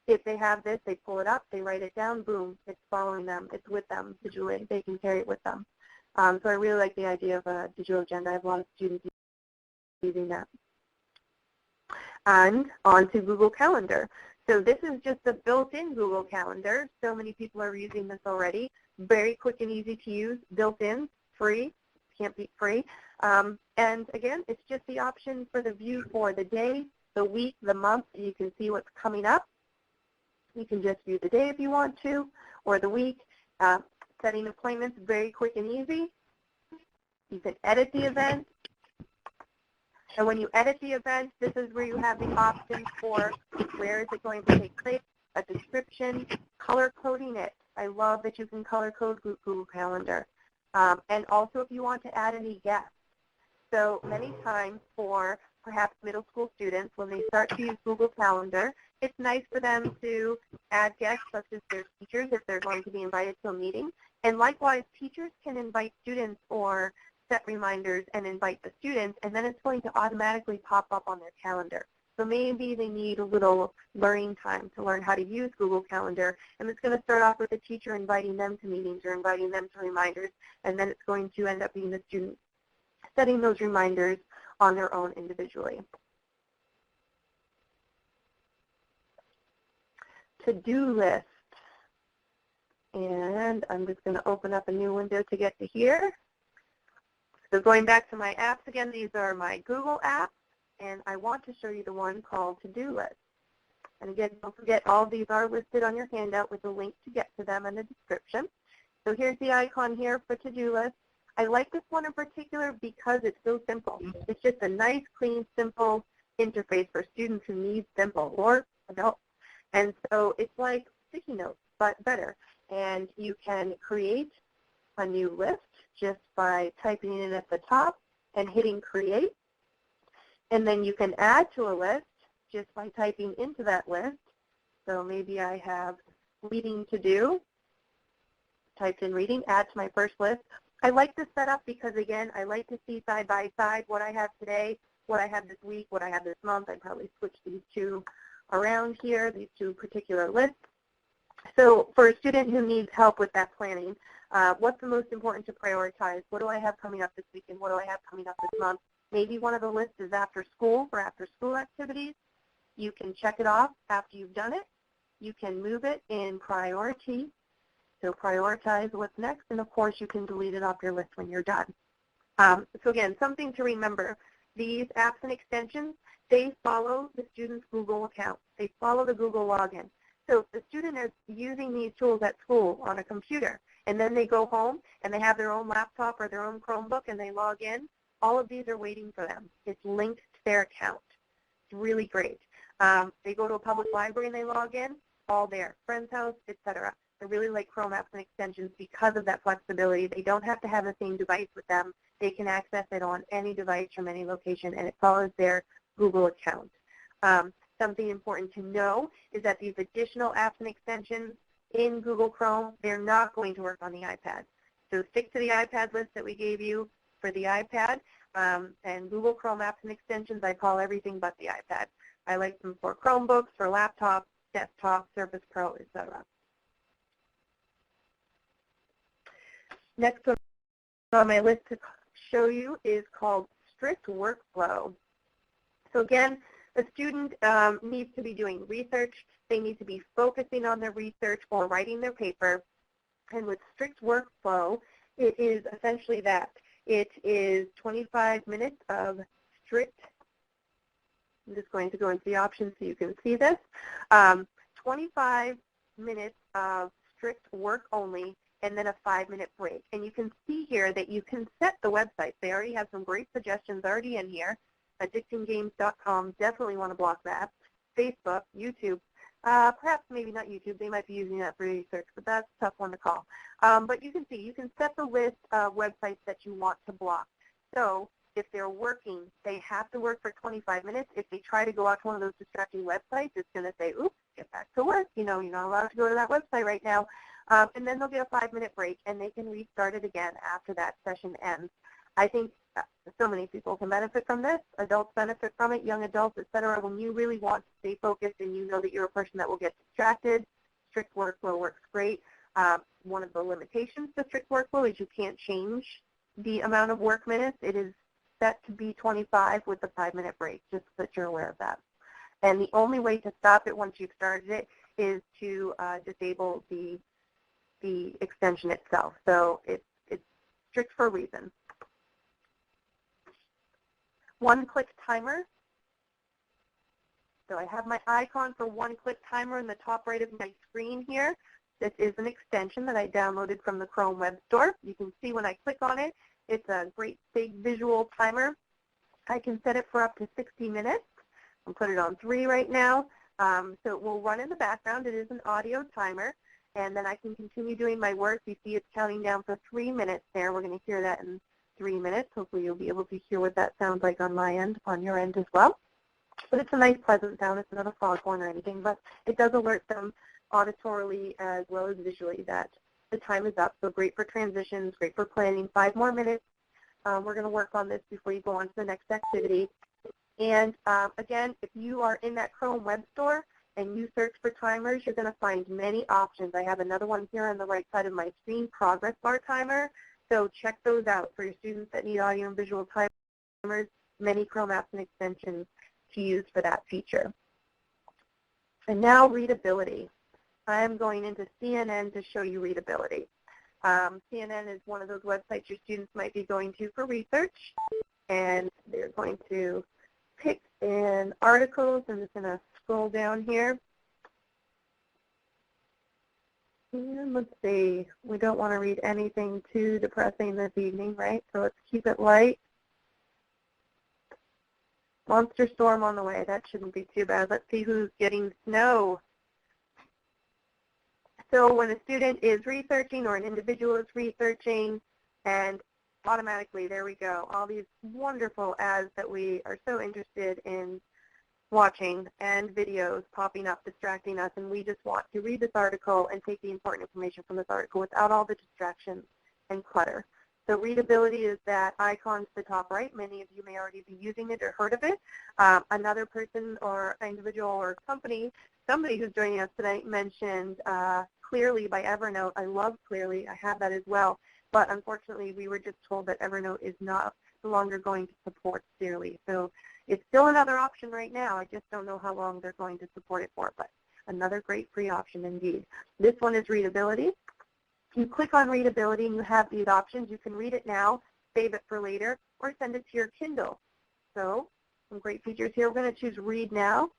If they have this, they pull it up, they write it down, boom, it's following them, it's with them digitally, they can carry it with them. So I really like the idea of a digital agenda. I have a lot of students using that. And on to Google Calendar. So this is just a built-in Google Calendar. So many people are using this already. Very quick and easy to use, built-in, free, can't beat free. And again, it's just the option for the view for the day, the week, the month. You can see what's coming up. You can just view the day if you want to, or the week. Setting appointments, very quick and easy. You can edit the event. And when you edit the event, this is where you have the options for where is it going to take place, a description, color coding it. I love that you can color code Google Calendar. And also if you want to add any guests. So many times for perhaps middle school students, when they start to use Google Calendar, it's nice for them to add guests such as their teachers if they're going to be invited to a meeting. And likewise, teachers can invite students or set reminders and invite the students, and then it's going to automatically pop up on their calendar. So maybe they need a little learning time to learn how to use Google Calendar, and it's going to start off with the teacher inviting them to meetings or inviting them to reminders, and then it's going to end up being the student setting those reminders on their own individually. To-do list. And I'm just going to open up a new window to get to here. So going back to my apps again, these are my Google apps, and I want to show you the one called To-Do List. And again, don't forget all of these are listed on your handout with a link to get to them in the description. So here's the icon here for To-Do List. I like this one in particular because it's so simple. It's just a nice, clean, simple interface for students who need simple or adults. And so it's like sticky notes, but better. And you can create a new list just by typing it at the top and hitting create. And then you can add to a list just by typing into that list. So maybe I have reading to do, typed in reading, add to my first list. I like this setup because, again, I like to see side by side what I have today, what I have this week, what I have this month. I probably switch these two around here, these two particular lists. So for a student who needs help with that planning, what's the most important to prioritize? What do I have coming up this week and what do I have coming up this month? Maybe one of the lists is after school for after school activities. You can check it off after you've done it. You can move it in priority. So prioritize what's next, and of course you can delete it off your list when you're done. So again, something to remember, these apps and extensions, they follow the student's Google account. They follow the Google login. So if the student is using these tools at school on a computer, and then they go home and they have their own laptop or their own Chromebook and they log in, all of these are waiting for them. It's linked to their account. It's really great. They go to a public library and they log in, all there, friend's house, etc. I really like Chrome apps and extensions because of that flexibility. They don't have to have the same device with them. They can access it on any device from any location, and it follows their Google account. Something important to know is that these additional apps and extensions in Google Chrome, they're not going to work on the iPad. So stick to the iPad list that we gave you for the iPad, and Google Chrome apps and extensions, I call everything but the iPad. I like them for Chromebooks, for laptops, desktop, Surface Pro, etc. Next one on my list to show you is called Strict Workflow. So again, a student needs to be doing research. They need to be focusing on their research or writing their paper. And with Strict Workflow, it is essentially that. It is 25 minutes of strict, I'm just going to go into the options so you can see this, 25 minutes of strict work only, and then a 5-minute break. And you can see here that you can set the websites. They already have some great suggestions already in here. Addictinggames.com, definitely want to block that. Facebook, YouTube, perhaps maybe not YouTube. They might be using that for research, but that's a tough one to call. But you can see, you can set the list of websites that you want to block. So if they're working, they have to work for 25 minutes. If they try to go out to one of those distracting websites, it's going to say, oops, get back to work. You know, you're not allowed to go to that website right now. And then they'll get a 5-minute break, and they can restart it again after that session ends. I think so many people can benefit from this. Adults benefit from it, young adults, etc. When you really want to stay focused and you know that you're a person that will get distracted, Strict Workflow works great. One of the limitations to Strict Workflow is you can't change the amount of work minutes. It is set to be 25 with a 5-minute break, just so that you're aware of that. And the only way to stop it once you've started it is to disable the extension itself. So it's strict for a reason. One-click timer. So I have my icon for one-click timer in the top right of my screen here. This is an extension that I downloaded from the Chrome Web Store. You can see when I click on it, it's a great big visual timer. I can set it for up to 60 minutes. I'll put it on 3 right now. So it will run in the background. It is an audio timer. And then I can continue doing my work. You see it's counting down for 3 minutes there. We're going to hear that in 3 minutes. Hopefully you'll be able to hear what that sounds like on my end, on your end as well. But it's a nice, pleasant sound. It's not a foghorn or anything, but it does alert them auditorily as well as visually that the time is up. So great for transitions, great for planning. 5 more minutes. We're going to work on this before you go on to the next activity. And again, if you are in that Chrome Web Store and you search for timers, you're going to find many options. I have another one here on the right side of my screen, Progress Bar Timer. So check those out for your students that need audio and visual timers, many Chrome apps and extensions to use for that feature. And now readability. I'm going into CNN to show you readability. CNN is one of those websites your students might be going to for research, and they're going to pick in articles. I'm just going to scroll down here. And let's see, we don't want to read anything too depressing this evening, right? So let's keep it light. Monster storm on the way. That shouldn't be too bad. Let's see who's getting snow. So when a student is researching or an individual is researching, and automatically, there we go, all these wonderful ads that we are so interested in watching and videos popping up, distracting us, and we just want to read this article and take the important information from this article without all the distractions and clutter. So readability is that icon to the top right. Many of you may already be using it or heard of it. Another person or individual or company, somebody who's joining us tonight mentioned Clearly by Evernote. I love Clearly. I have that as well. But unfortunately, we were just told that Evernote is no longer going to support Clearly. So it's still another option right now. I just don't know how long they're going to support it for, but another great free option indeed. This one is readability. You click on readability and you have these options. You can read it now, save it for later, or send it to your Kindle. So some great features here. We're going to choose Read Now,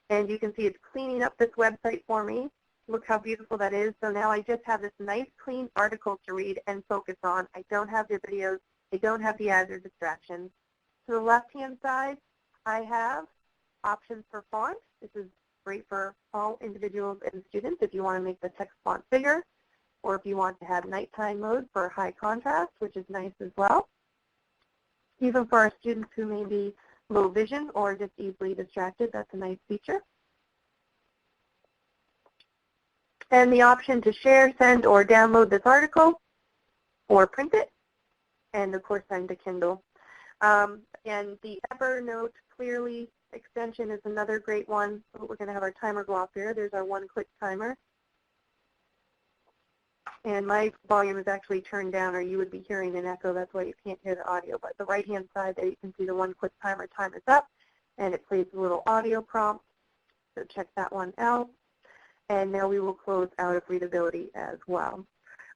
and you can see it's cleaning up this website for me. Look how beautiful that is. So now I just have this nice, clean article to read and focus on. I don't have the videos. I don't have the ads or distractions. To the left-hand side, I have options for font. This is great for all individuals and students if you want to make the text font bigger, or if you want to have nighttime mode for high contrast, which is nice as well. Even for our students who may be low vision or just easily distracted, that's a nice feature. And the option to share, send, or download this article or print it, and of course send to Kindle. And the Evernote Clearly extension is another great one. We're going to have our timer go off here. There's our one-click timer. And my volume is actually turned down, or you would be hearing an echo. That's why you can't hear the audio. But the right-hand side there, you can see the one-click timer. Time is up, and it plays a little audio prompt. So check that one out. And now we will close out of readability as well.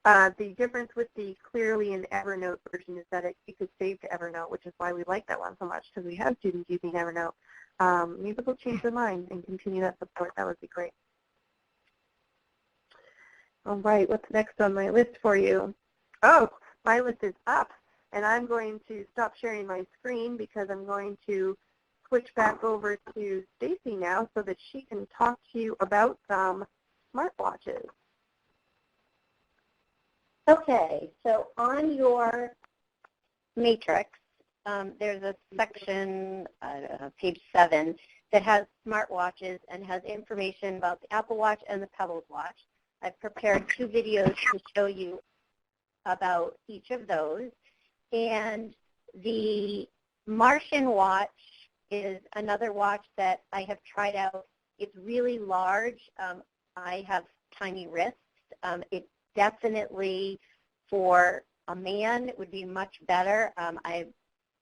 The difference with the Clearly and Evernote version is that it could save to Evernote, which is why we like that one so much, because we have students using Evernote. Maybe they'll change their mind and continue that support. That would be great. All right, what's next on my list for you? Oh, my list is up, and I'm going to stop sharing my screen because I'm going to switch back over to Stacy now so that she can talk to you about some smartwatches. Okay, so on your matrix, there's a section, page 7, that has smartwatches and has information about the Apple Watch and the Pebbles Watch. I've prepared 2 videos to show you about each of those. And the Martian watch is another watch that I have tried out. It's really large. I have tiny wrists. It definitely, for a man, it would be much better. I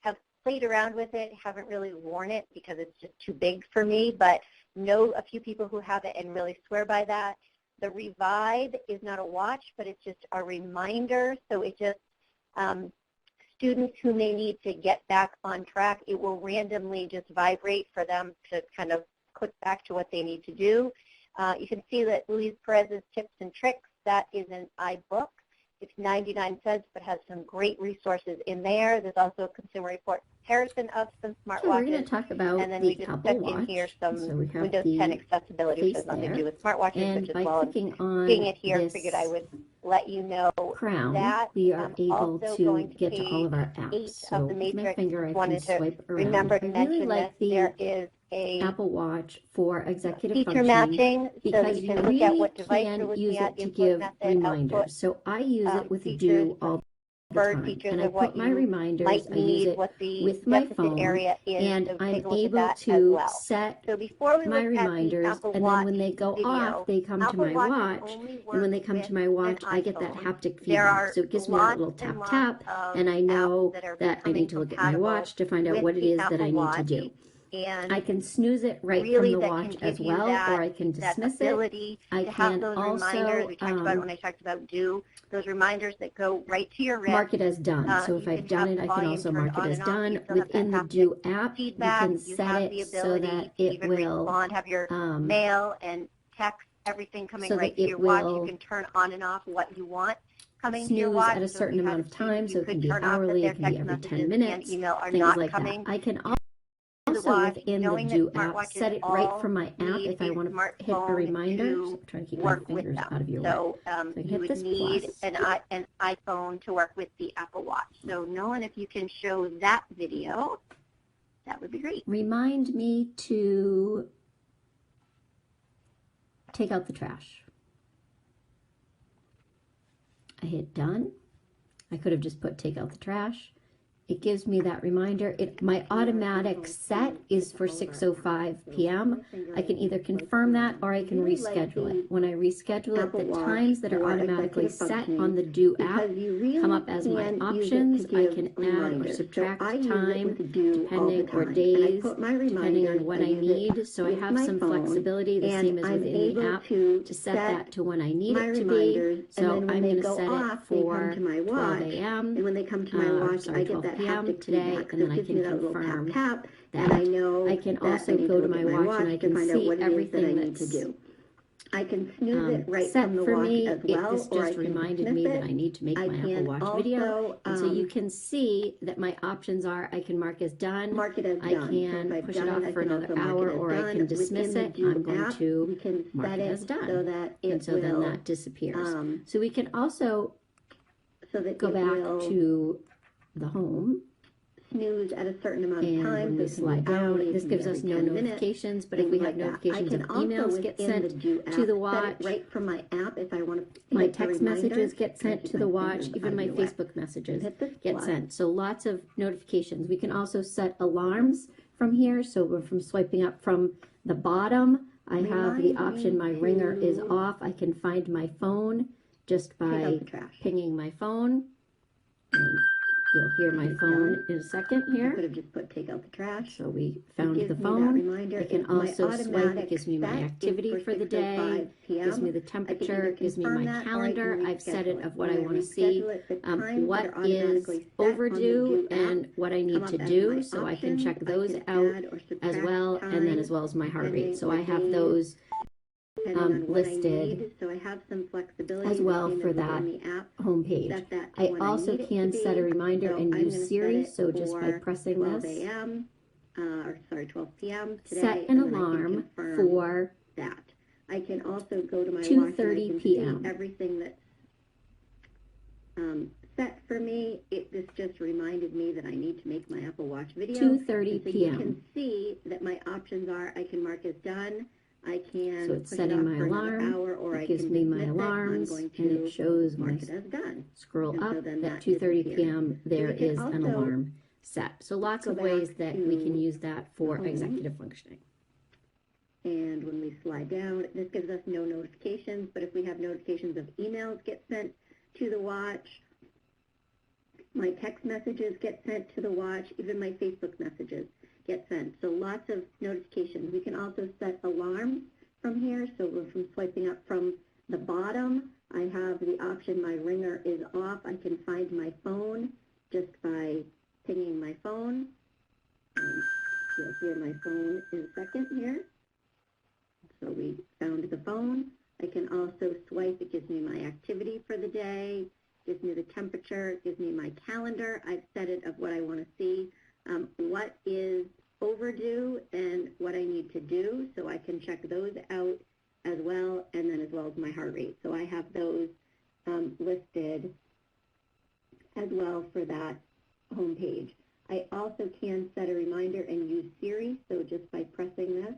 have played around with it, haven't really worn it because it's just too big for me, but know a few people who have it and really swear by that. The Revive is not a watch, but it's just a reminder. So it just, students who may need to get back on track, it will randomly just vibrate for them to kind of click back to what they need to do. You can see that Louise Perez's Tips and Tricks, that is an iBook. It's 99 cents, but has some great resources in there. There's also a Consumer Report comparison of some smartwatches. So we're going to talk about and then the we just Apple stuck Watch. in here some So we have Windows the 10 accessibility, which has nothing to do with smartwatches, and which by is well. clicking on Seeing it here, this figured I would let you know crown, that. we are able Also to going to get to all of our page apps. 8 So of the with my matrix, finger, I can wanted to swipe around. remember to I really mention like this. the There is a Apple Watch for executive feature functioning matching so that because you you can look at what really device you're can looking use at, it to input give method, reminders. output, So I use it with features, Do all the bird time. features And I of what put my you reminders, might I use need, it what the with my deficit phone, area is, and so I'm take a look at able that as to well. set So before we my look at the reminders, Apple and Watch then when they go video, off, they come to Apple my Watch watch, only and when they works come with to my watch, an I get that iPhone. haptic There feedback. are So it gives me that lots little and tap tap, of and I apps know that are that I becoming need to look at my compatible watch to find out with what it the is that Apple I need Watch, to do. and I can snooze it right from really the that watch can as give you well, that, or I can that dismiss it. ability I to have can those reminders. also We talked about it when I talked about Do, those reminders that go right to your wrist. mark it as done. So if You I've can done have it, the I can volume also turned mark it on as and off. You done. still have that Within the haptic Do app, you feedback. can You set have it the so ability that to it even will respond, have your mail and text, everything coming so right that to it your watch. You will can turn on and off what you want coming to your snooze watch. at a So if certain you amount have of students, time. you So it could can be turn off that hourly, their it can be text every 10 messages minutes, and email are things not like coming. that. I can The also watch, within the knowing Do that app smartwatches set it right all from my app need if I a want to hit a smartphone reminder. to So I'm trying to keep my work with fingers them. out of your way. So So I can you hit would this need plus. an iPhone to work with the Apple Watch. So Nolan, if you can show that video, that would be great. Remind me to take out the trash. I hit done. I could have just put take out the trash. It gives me that reminder. My automatic set is for 6:05 p.m. I can either confirm that or I can reschedule it. When I reschedule it, the times that are automatically set on the Do app come up as my options. I can add or subtract time depending, or days, depending on what I need. So I have some flexibility, the same as within the app, to set that to when I need it to be. So I'm going to set it for 12 a.m. And when they come to my watch, I get that p.m. today, and then I can confirm that. And I know I can also go to my watch and I can see everything that's I can snooze it right set from the for watch me. as well, This or I just can reminded dismiss me it. that I need to make I my can Apple Watch also, video. And so you can see that my options are I can mark as done. mark it as I done. can so if push I've it done off I for can another also mark hour, it as or I done. can dismiss Within it. the Do I'm going app, to we can mark set it as it done. so that it And so will, then that disappears. um, So we can also so that go it back will to the home. snooze at a certain amount of And time. when So we it can slide be hourly, down, it this can be gives us every no 10 minutes, notifications, but if we things have like that. notifications I of can also, emails get within the sent Do app, to the set watch. it right from my app if I want to My hit the text reminder. messages get sent Keep to my the watch, fingers even out my of the way. Facebook messages Hit this get plus. sent. So lots of notifications. We can also set alarms from here. So we're from swiping up from the bottom. I have the Remind option, me my ringer is to off. I can find my phone just take out by the trash. pinging my phone. And you'll hear my phone in a second I here. could have just put take out the trash. So we It found gives the me that phone. reminder. I can If my also swipe. It automatic gives me my set is activity for the day. 6:05 p.m. Gives me the I can temperature, either gives me confirm my that or I calendar. can I've set it reschedule of what I When want to reschedule see, it, the times that what are is automatically set on the overdue, Do app and what I come need up to as do. my So I can options. check I those can out add or as subtract well, and then time, as well as my heart rate. depending So I on have days, those depending on what I listed need. So I have some flexibility as well within for the that app. homepage. Set that to I when also need it can to set a be. reminder So and I'm use gonna set Siri. it So just by for pressing 12 this, a.m. Or sorry, 12 p.m. today, set an and then I can alarm confirm for that. I can also go to my watch and I 2:30 can p.m. see everything that's set for me. This just reminded me that I need to make my Apple Watch video. 2:30 so you p.m. can see that my options are I can mark as done. I can So it's push setting it off my for another alarm. hour, or It I gives can me my dismiss alarms, it. I'm going and it to shows when mark I it as done. scroll And so up then that that 2:30 disappears. p.m. there we can is an also alarm set. So lots go of ways back that we can to use that for home. executive functioning. And when we slide down, this gives us no notifications, but if we have notifications of emails get sent to the watch, my text messages get sent to the watch, even my Facebook messages get sent. So lots of notifications. We can also set alarms from here. So we're from swiping up from the bottom. I have the option, my ringer is off. I can find my phone just by pinging my phone. And you'll hear my phone in a second here. So we found the phone. I can also swipe. It gives me my activity for the day, gives me the temperature, gives me my calendar. I've set it of what I want to see, what is overdue and what I need to do. So I can check those out as well, and then as well as my heart rate. So I have those listed as well for that home page. I also can set a reminder and use Siri. So just by pressing this,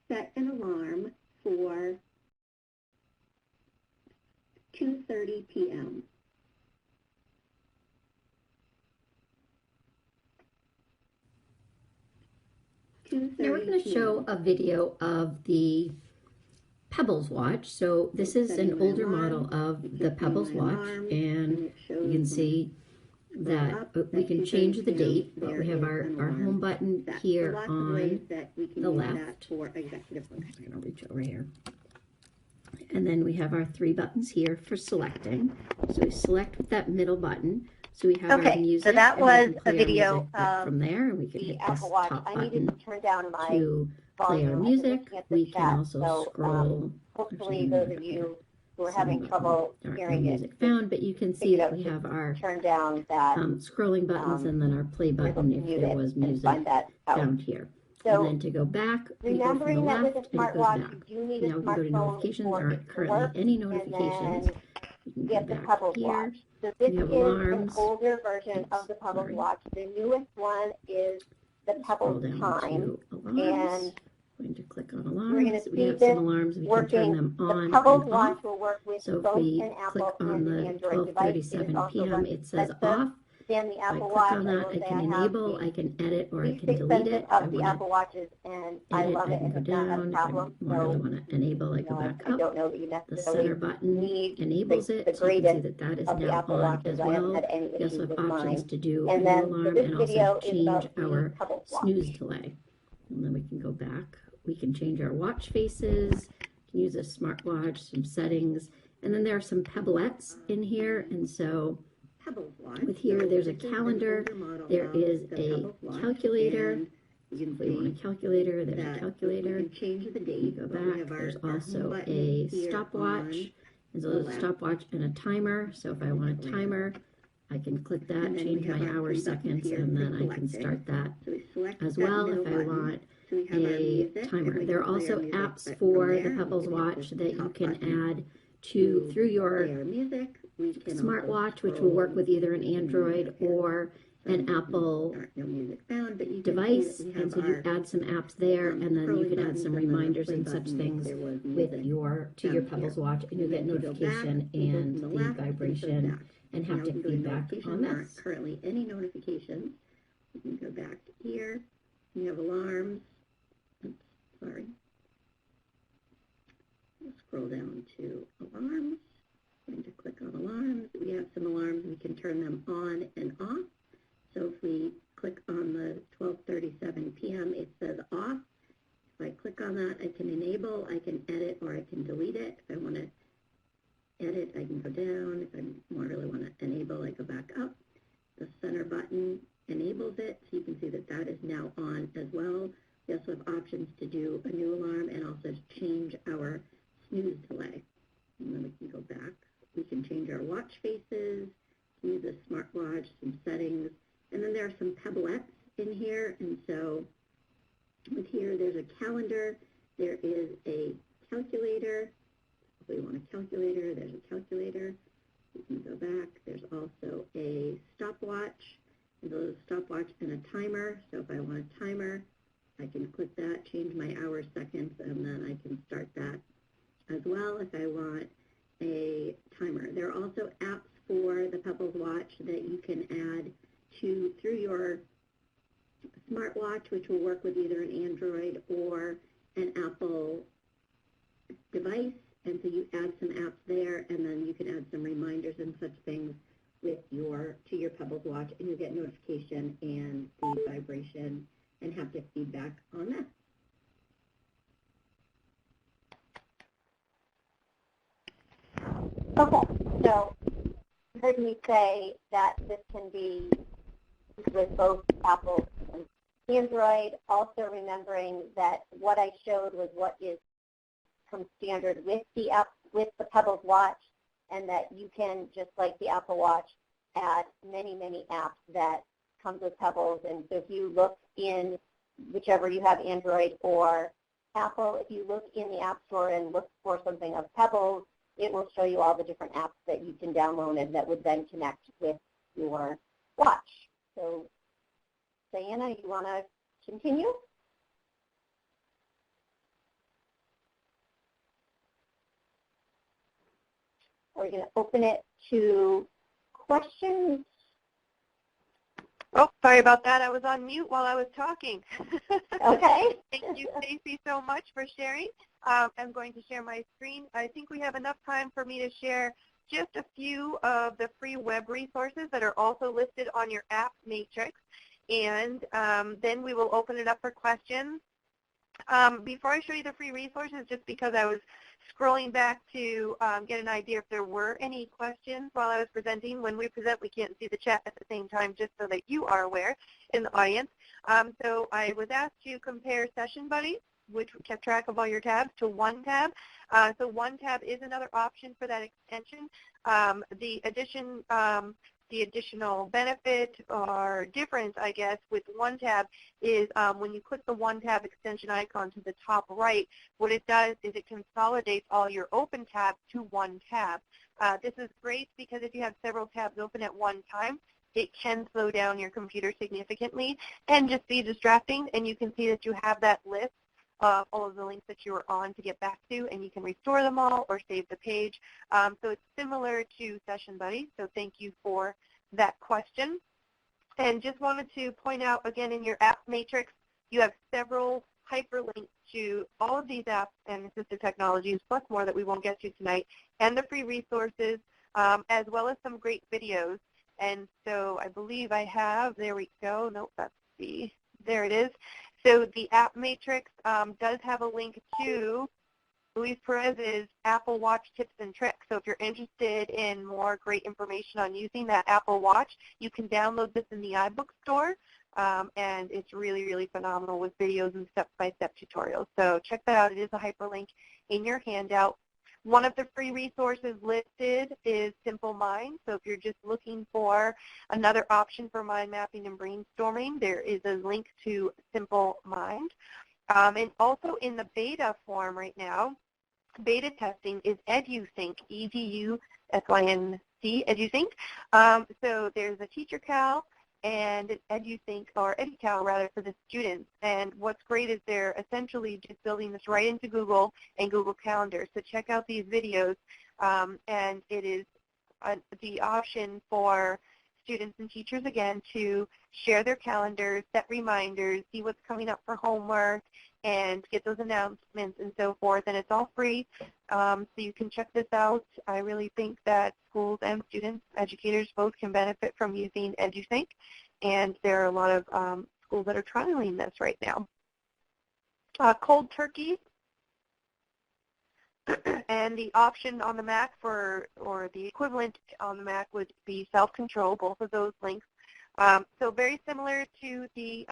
set an alarm for 2:30 p.m. Now we're going to show a video of the Pebbles watch. So this is an older model of the Pebbles watch, and you can see that we can change the date, but we have our home button here on the left. I'm going to reach over here. And then we have our three buttons here for selecting. So we select with that middle button. So we have our music. So that was a video from there, and we can the hit this Apple Watch. top I needed button to turn down my to play our volume. music. We can also So, scroll. hopefully Actually, those of you who are having trouble our hearing music it, found, but you can see that we have our turn down that scrolling buttons and then our play button if there was music find that out. found here. So, And then to go back, we go from the remembering that left with a and it goes smartwatch, back. you do need a Now we can go to smartphone notifications. There for aren't it to currently work, any and notifications. then You can go get the back Pebbles here. Watch. So this We have is an alarms. older version of the Pebbles Sorry. Watch. The newest one is the Scroll Pebbles down Time. to alarms. And I'm going to click on we're alarms. going to We see have some this alarms. We can working. turn them on The Pebbles and Watch off. will work with So if both we an click Apple on and an the Android device. It is 12:37 also p.m., run it says sensor. off. Then the If I Apple click Watch, on that, I can enable, I can edit, or I can delete it. of I the want Apple Watches, and to I edit, love I it, can and go it's not a down. If I problem. really want to enable, I go back I up. don't know that you The necessarily center button need enables it, the so you can see greatest that that is of the now Apple on Watches. as I haven't well. had any We also issues have with options mine. to do And a then, new so alarm this and video also is change about the our Pebbles Watch. snooze delay. And then we can go back. We can change our watch faces, we can use a smartwatch, some settings, and then there are some Pebblettes in here, and so with here there's a calendar, there is a calculator, If you want a calculator, there's a calculator. You can change the date. You go back. There's also a stopwatch. There's a little stopwatch and a timer. So if I want a timer, I can click that, change my hours, seconds, and then I can start that as well if I want a timer. There are also apps for the Pebbles Watch that you can add to through your smartwatch, which will work with either an Android or an Apple device, and so you add some apps there, and then you can add some reminders and such things with your Pebbles Watch, and you'll get notification and the vibration and haptic feedback on this. Currently, any notifications, you can go back here. You have alarms. Oops, sorry. We'll scroll down to alarms. I'm going to click on alarms. We have some alarms. We can turn them on and off. So if we click on the 12:37 p.m., it says off. If I click on that, I can enable, I can edit, or I can delete it. If I want to edit, I can go down. If I really want to enable, I go back up. The center button enables it, so you can see that that is now on as well. We also have options to do a new alarm and also to change our snooze delay. And then we can go back. We can change our watch faces, use a smartwatch, some settings, and then there are some Pebblettes in here. And so with here, there's a calendar, there is a calculator. If we want a calculator, there's a calculator. You can go back. There's also a stopwatch. There's a stopwatch and a timer. So if I want a timer, I can click that, change my hours, seconds, and then I can start that as well if I want a timer. There are also apps for the Pebbles Watch that you can add to through your smartwatch, which will work with either an Android or an Apple device. And so you add some apps there, and then you can add some reminders and such things with to your Pebbles Watch, and you'll get notification and the vibration and haptic feedback on that. Okay, so you heard me say that this can be with both Apple and Android, also remembering that what I showed was what is from standard with the app, with the Pebbles Watch, and that you can, just like the Apple Watch, add many, many apps that comes with Pebbles. And so if you look in whichever you have, Android or Apple, if you look in the App Store and look for something of Pebbles, it will show you all the different apps that you can download and that would then connect with your watch. So, Diana, you want to continue? We're going to open it to questions. Oh, sorry about that. I was on mute while I was talking. Okay. Thank you, Stacy, so much for sharing. I'm going to share my screen. I think we have enough time for me to share just a few of the free web resources that are also listed on your app matrix, and then we will open it up for questions. Before I show you the free resources, just because I was scrolling back to get an idea if there were any questions while I was presenting. When we present, we can't see the chat at the same time, just so that you are aware in the audience. So I was asked to compare Session Buddies, which kept track of all your tabs, to OneTab. So OneTab is another option for that extension. The additional benefit or difference, I guess, with OneTab is when you click the OneTab extension icon to the top right, what it does is it consolidates all your open tabs to one tab. This is great because if you have several tabs open at one time, it can slow down your computer significantly and just be distracting, and you can see that you have that list of all of the links that you were on to get back to, and you can restore them all or save the page. So it's similar to Session Buddy, so thank you for that question. And just wanted to point out again, in your app matrix, you have several hyperlinks to all of these apps and assistive technologies, plus more that we won't get to tonight, and the free resources, as well as some great videos. And so I believe I have, there we go, nope, that's there it is. So the app matrix does have a link to Luis Perez's Apple Watch tips and tricks. So if you're interested in more great information on using that Apple Watch, you can download this in the iBook store. and it's really, really phenomenal with videos and step-by-step tutorials. So check that out. It is a hyperlink in your handout. One of the free resources listed is Simple Mind. So if you're just looking for another option for mind mapping and brainstorming, there is a link to Simple Mind. And also in the beta form right now, beta testing is EduSync, E-D-U-S-Y-N-C, EduSync. So there's a TeacherCal and an EduSync, or EduCal rather, for the students. And what's great is they're essentially just building this right into Google and Google Calendar. So check out these videos, and it is the option for students and teachers, again, to share their calendars, set reminders, see what's coming up for homework, and get those announcements and so forth. And it's all free, so you can check this out. I really think that schools and students, educators, both can benefit from using EduSync, and there are a lot of schools that are trialing this right now. Cold Turkey, and the option on the Mac for, or the equivalent on the Mac would be Self-Control, both of those links. So very similar to the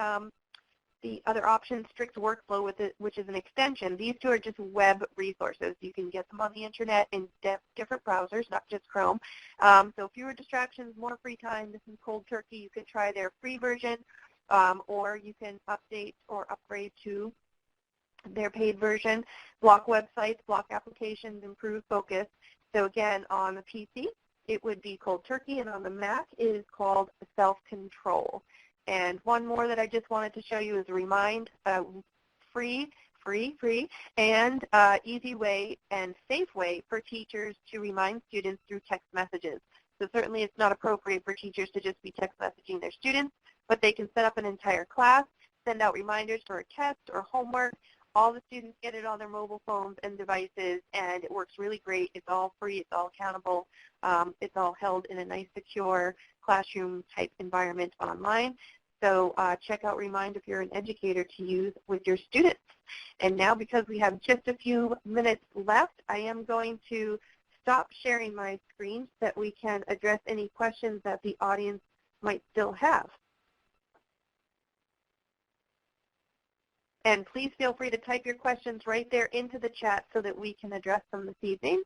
other option, Strict Workflow, with it, which is an extension. These two are just web resources. You can get them on the internet in different browsers, not just Chrome. So fewer distractions, more free time. This is Cold Turkey. You can try their free version, or you can update or upgrade to their paid version. Block websites, block applications, improve focus. So again, on the PC, it would be Cold Turkey, and on the Mac, it is called Self-Control. And one more that I just wanted to show you is Remind, free, and easy way and safe way for teachers to remind students through text messages. So certainly it's not appropriate for teachers to just be text messaging their students, but they can set up an entire class, send out reminders for a test or homework. All the students get it on their mobile phones and devices, and it works really great. It's all free. It's all accountable. It's all held in a nice, secure classroom-type environment online. So check out Remind if you're an educator to use with your students. And now, because we have just a few minutes left, I am going to stop sharing my screen so that we can address any questions that the audience might still have. And please feel free to type your questions right there into the chat so that we can address them this evening.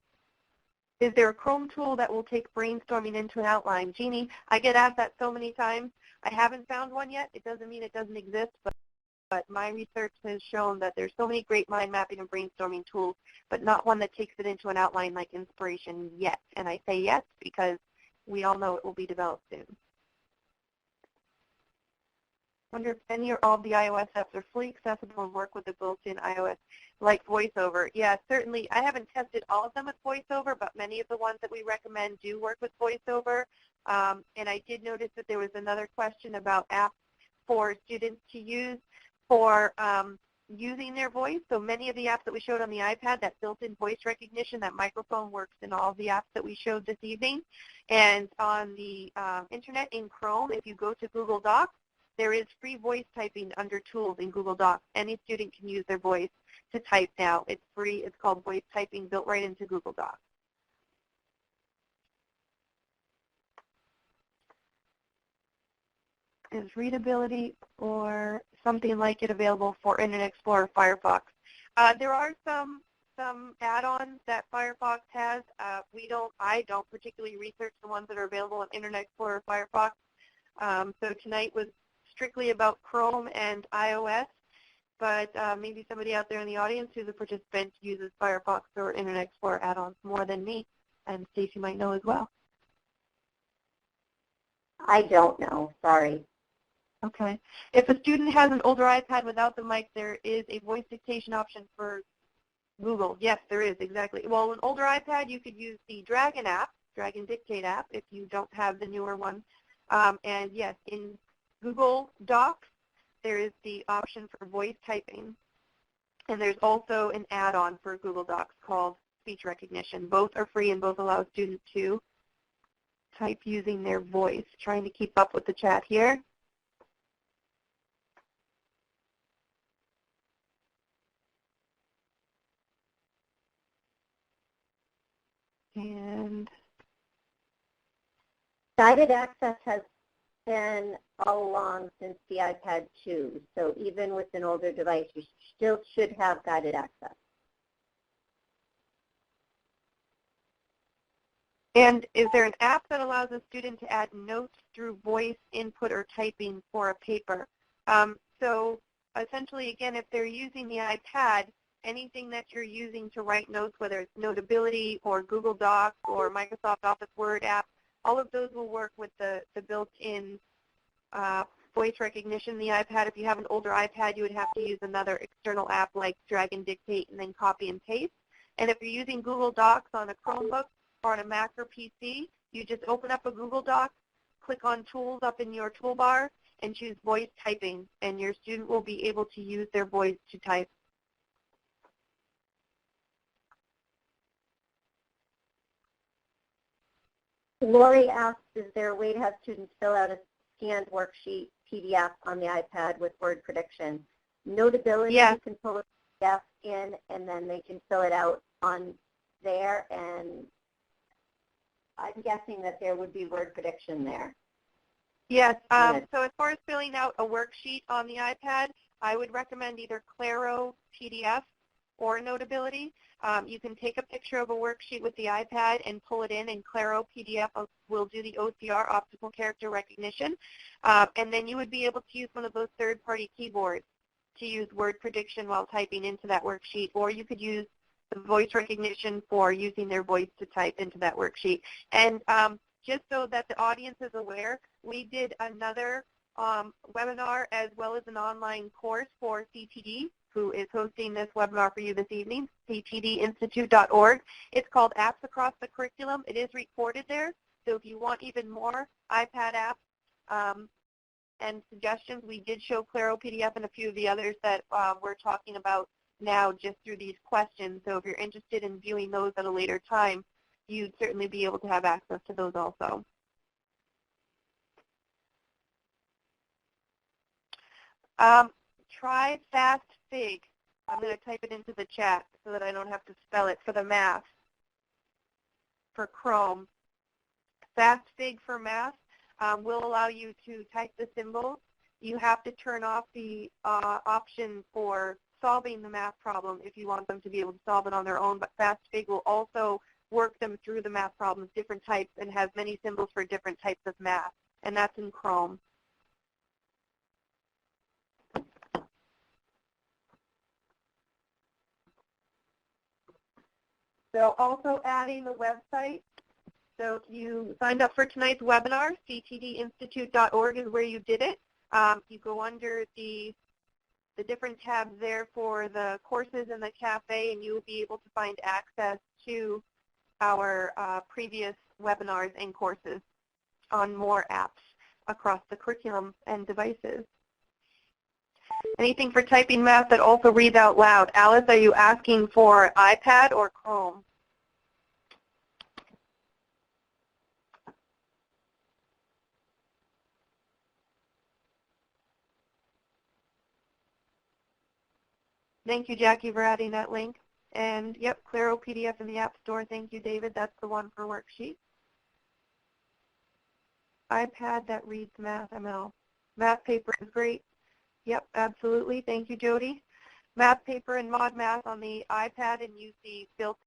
Is there a Chrome tool that will take brainstorming into an outline? Jeannie, I get asked that so many times. I haven't found one yet. It doesn't mean it doesn't exist, but my research has shown that there's so many great mind mapping and brainstorming tools, but not one that takes it into an outline like Inspiration yet. And I say yes because we all know it will be developed soon. I wonder if any or all of the iOS apps are fully accessible and work with the built-in iOS, like VoiceOver. Yeah, certainly. I haven't tested all of them with VoiceOver, but many of the ones that we recommend do work with VoiceOver. And I did notice that there was another question about apps for students to use for using their voice. So many of the apps that we showed on the iPad, that built-in voice recognition, that microphone works in all of the apps that we showed this evening. And on the internet in Chrome, if you go to Google Docs, there is free voice typing under Tools in Google Docs. Any student can use their voice to type now. It's free. It's called voice typing, built right into Google Docs. Is readability or something like it available for Internet Explorer Firefox? There are some add-ons that Firefox has. I don't particularly research the ones that are available on Internet Explorer Firefox. So tonight was strictly about Chrome and iOS, but maybe somebody out there in the audience who's a participant uses Firefox or Internet Explorer add-ons more than me, and Stacy might know as well. I don't know, sorry. Okay. If a student has an older iPad without the mic, there is a voice dictation option for Google. Yes, there is, exactly. Well, an older iPad, you could use the Dragon app, Dragon Dictate app, if you don't have the newer one. And yes, in Google Docs, there is the option for voice typing. And there's also an add-on for Google Docs called Speech Recognition. Both are free and both allow students to type using their voice. Trying to keep up with the chat here. And Guided Access has been all along since the iPad 2. So even with an older device, you still should have guided access. And is there an app that allows a student to add notes through voice input or typing for a paper? So essentially, again, if they're using the iPad, anything that you're using to write notes, whether it's Notability or Google Docs or Microsoft Office Word app, all of those will work with the built-in voice recognition in the iPad. If you have an older iPad, you would have to use another external app like Drag and Dictate and then copy and paste. And if you're using Google Docs on a Chromebook or on a Mac or PC, you just open up a Google Doc, click on Tools up in your toolbar, and choose Voice Typing, and your student will be able to use their voice to type. Lori asks, is there a way to have students fill out a scanned worksheet PDF on the iPad with word prediction? Notability, Yes. You can pull a PDF in, and then they can fill it out on there, and I'm guessing that there would be word prediction there. Yes, so as far as filling out a worksheet on the iPad, I would recommend either Claro PDF or Notability. You can take a picture of a worksheet with the iPad and pull it in, and Claro PDF will do the OCR, optical character recognition. And then you would be able to use one of those third-party keyboards to use word prediction while typing into that worksheet, or you could use the voice recognition for using their voice to type into that worksheet. And just so that the audience is aware, we did another webinar as well as an online course for CTD, who is hosting this webinar for you this evening, ctdinstitute.org. It's called Apps Across the Curriculum. It is recorded there, so if you want even more iPad apps and suggestions, we did show Claro PDF and a few of the others that we're talking about now just through these questions. So if you're interested in viewing those at a later time, you'd certainly be able to have access to those also. Try FastFig. I'm going to type it into the chat so that I don't have to spell it for the math for Chrome. FastFig for math will allow you to type the symbols. You have to turn off the option for solving the math problem if you want them to be able to solve it on their own, but FastFig will also work them through the math problems, different types, and has many symbols for different types of math, and that's in Chrome. So also adding the website. So if you signed up for tonight's webinar, ctdinstitute.org is where you did it. You go under the different tabs there for the courses in the cafe, and you will be able to find access to our previous webinars and courses on more apps across the curriculum and devices. Anything for typing math that also reads out loud? Alice, are you asking for iPad or Chrome? Thank you, Jackie, for adding that link. And yep, Claro PDF in the App Store. Thank you, David. That's the one for worksheets. iPad that reads Math ML. Math paper is great. Yep, absolutely. Thank you, Jody. Math paper and Mod Math on the iPad, and use the built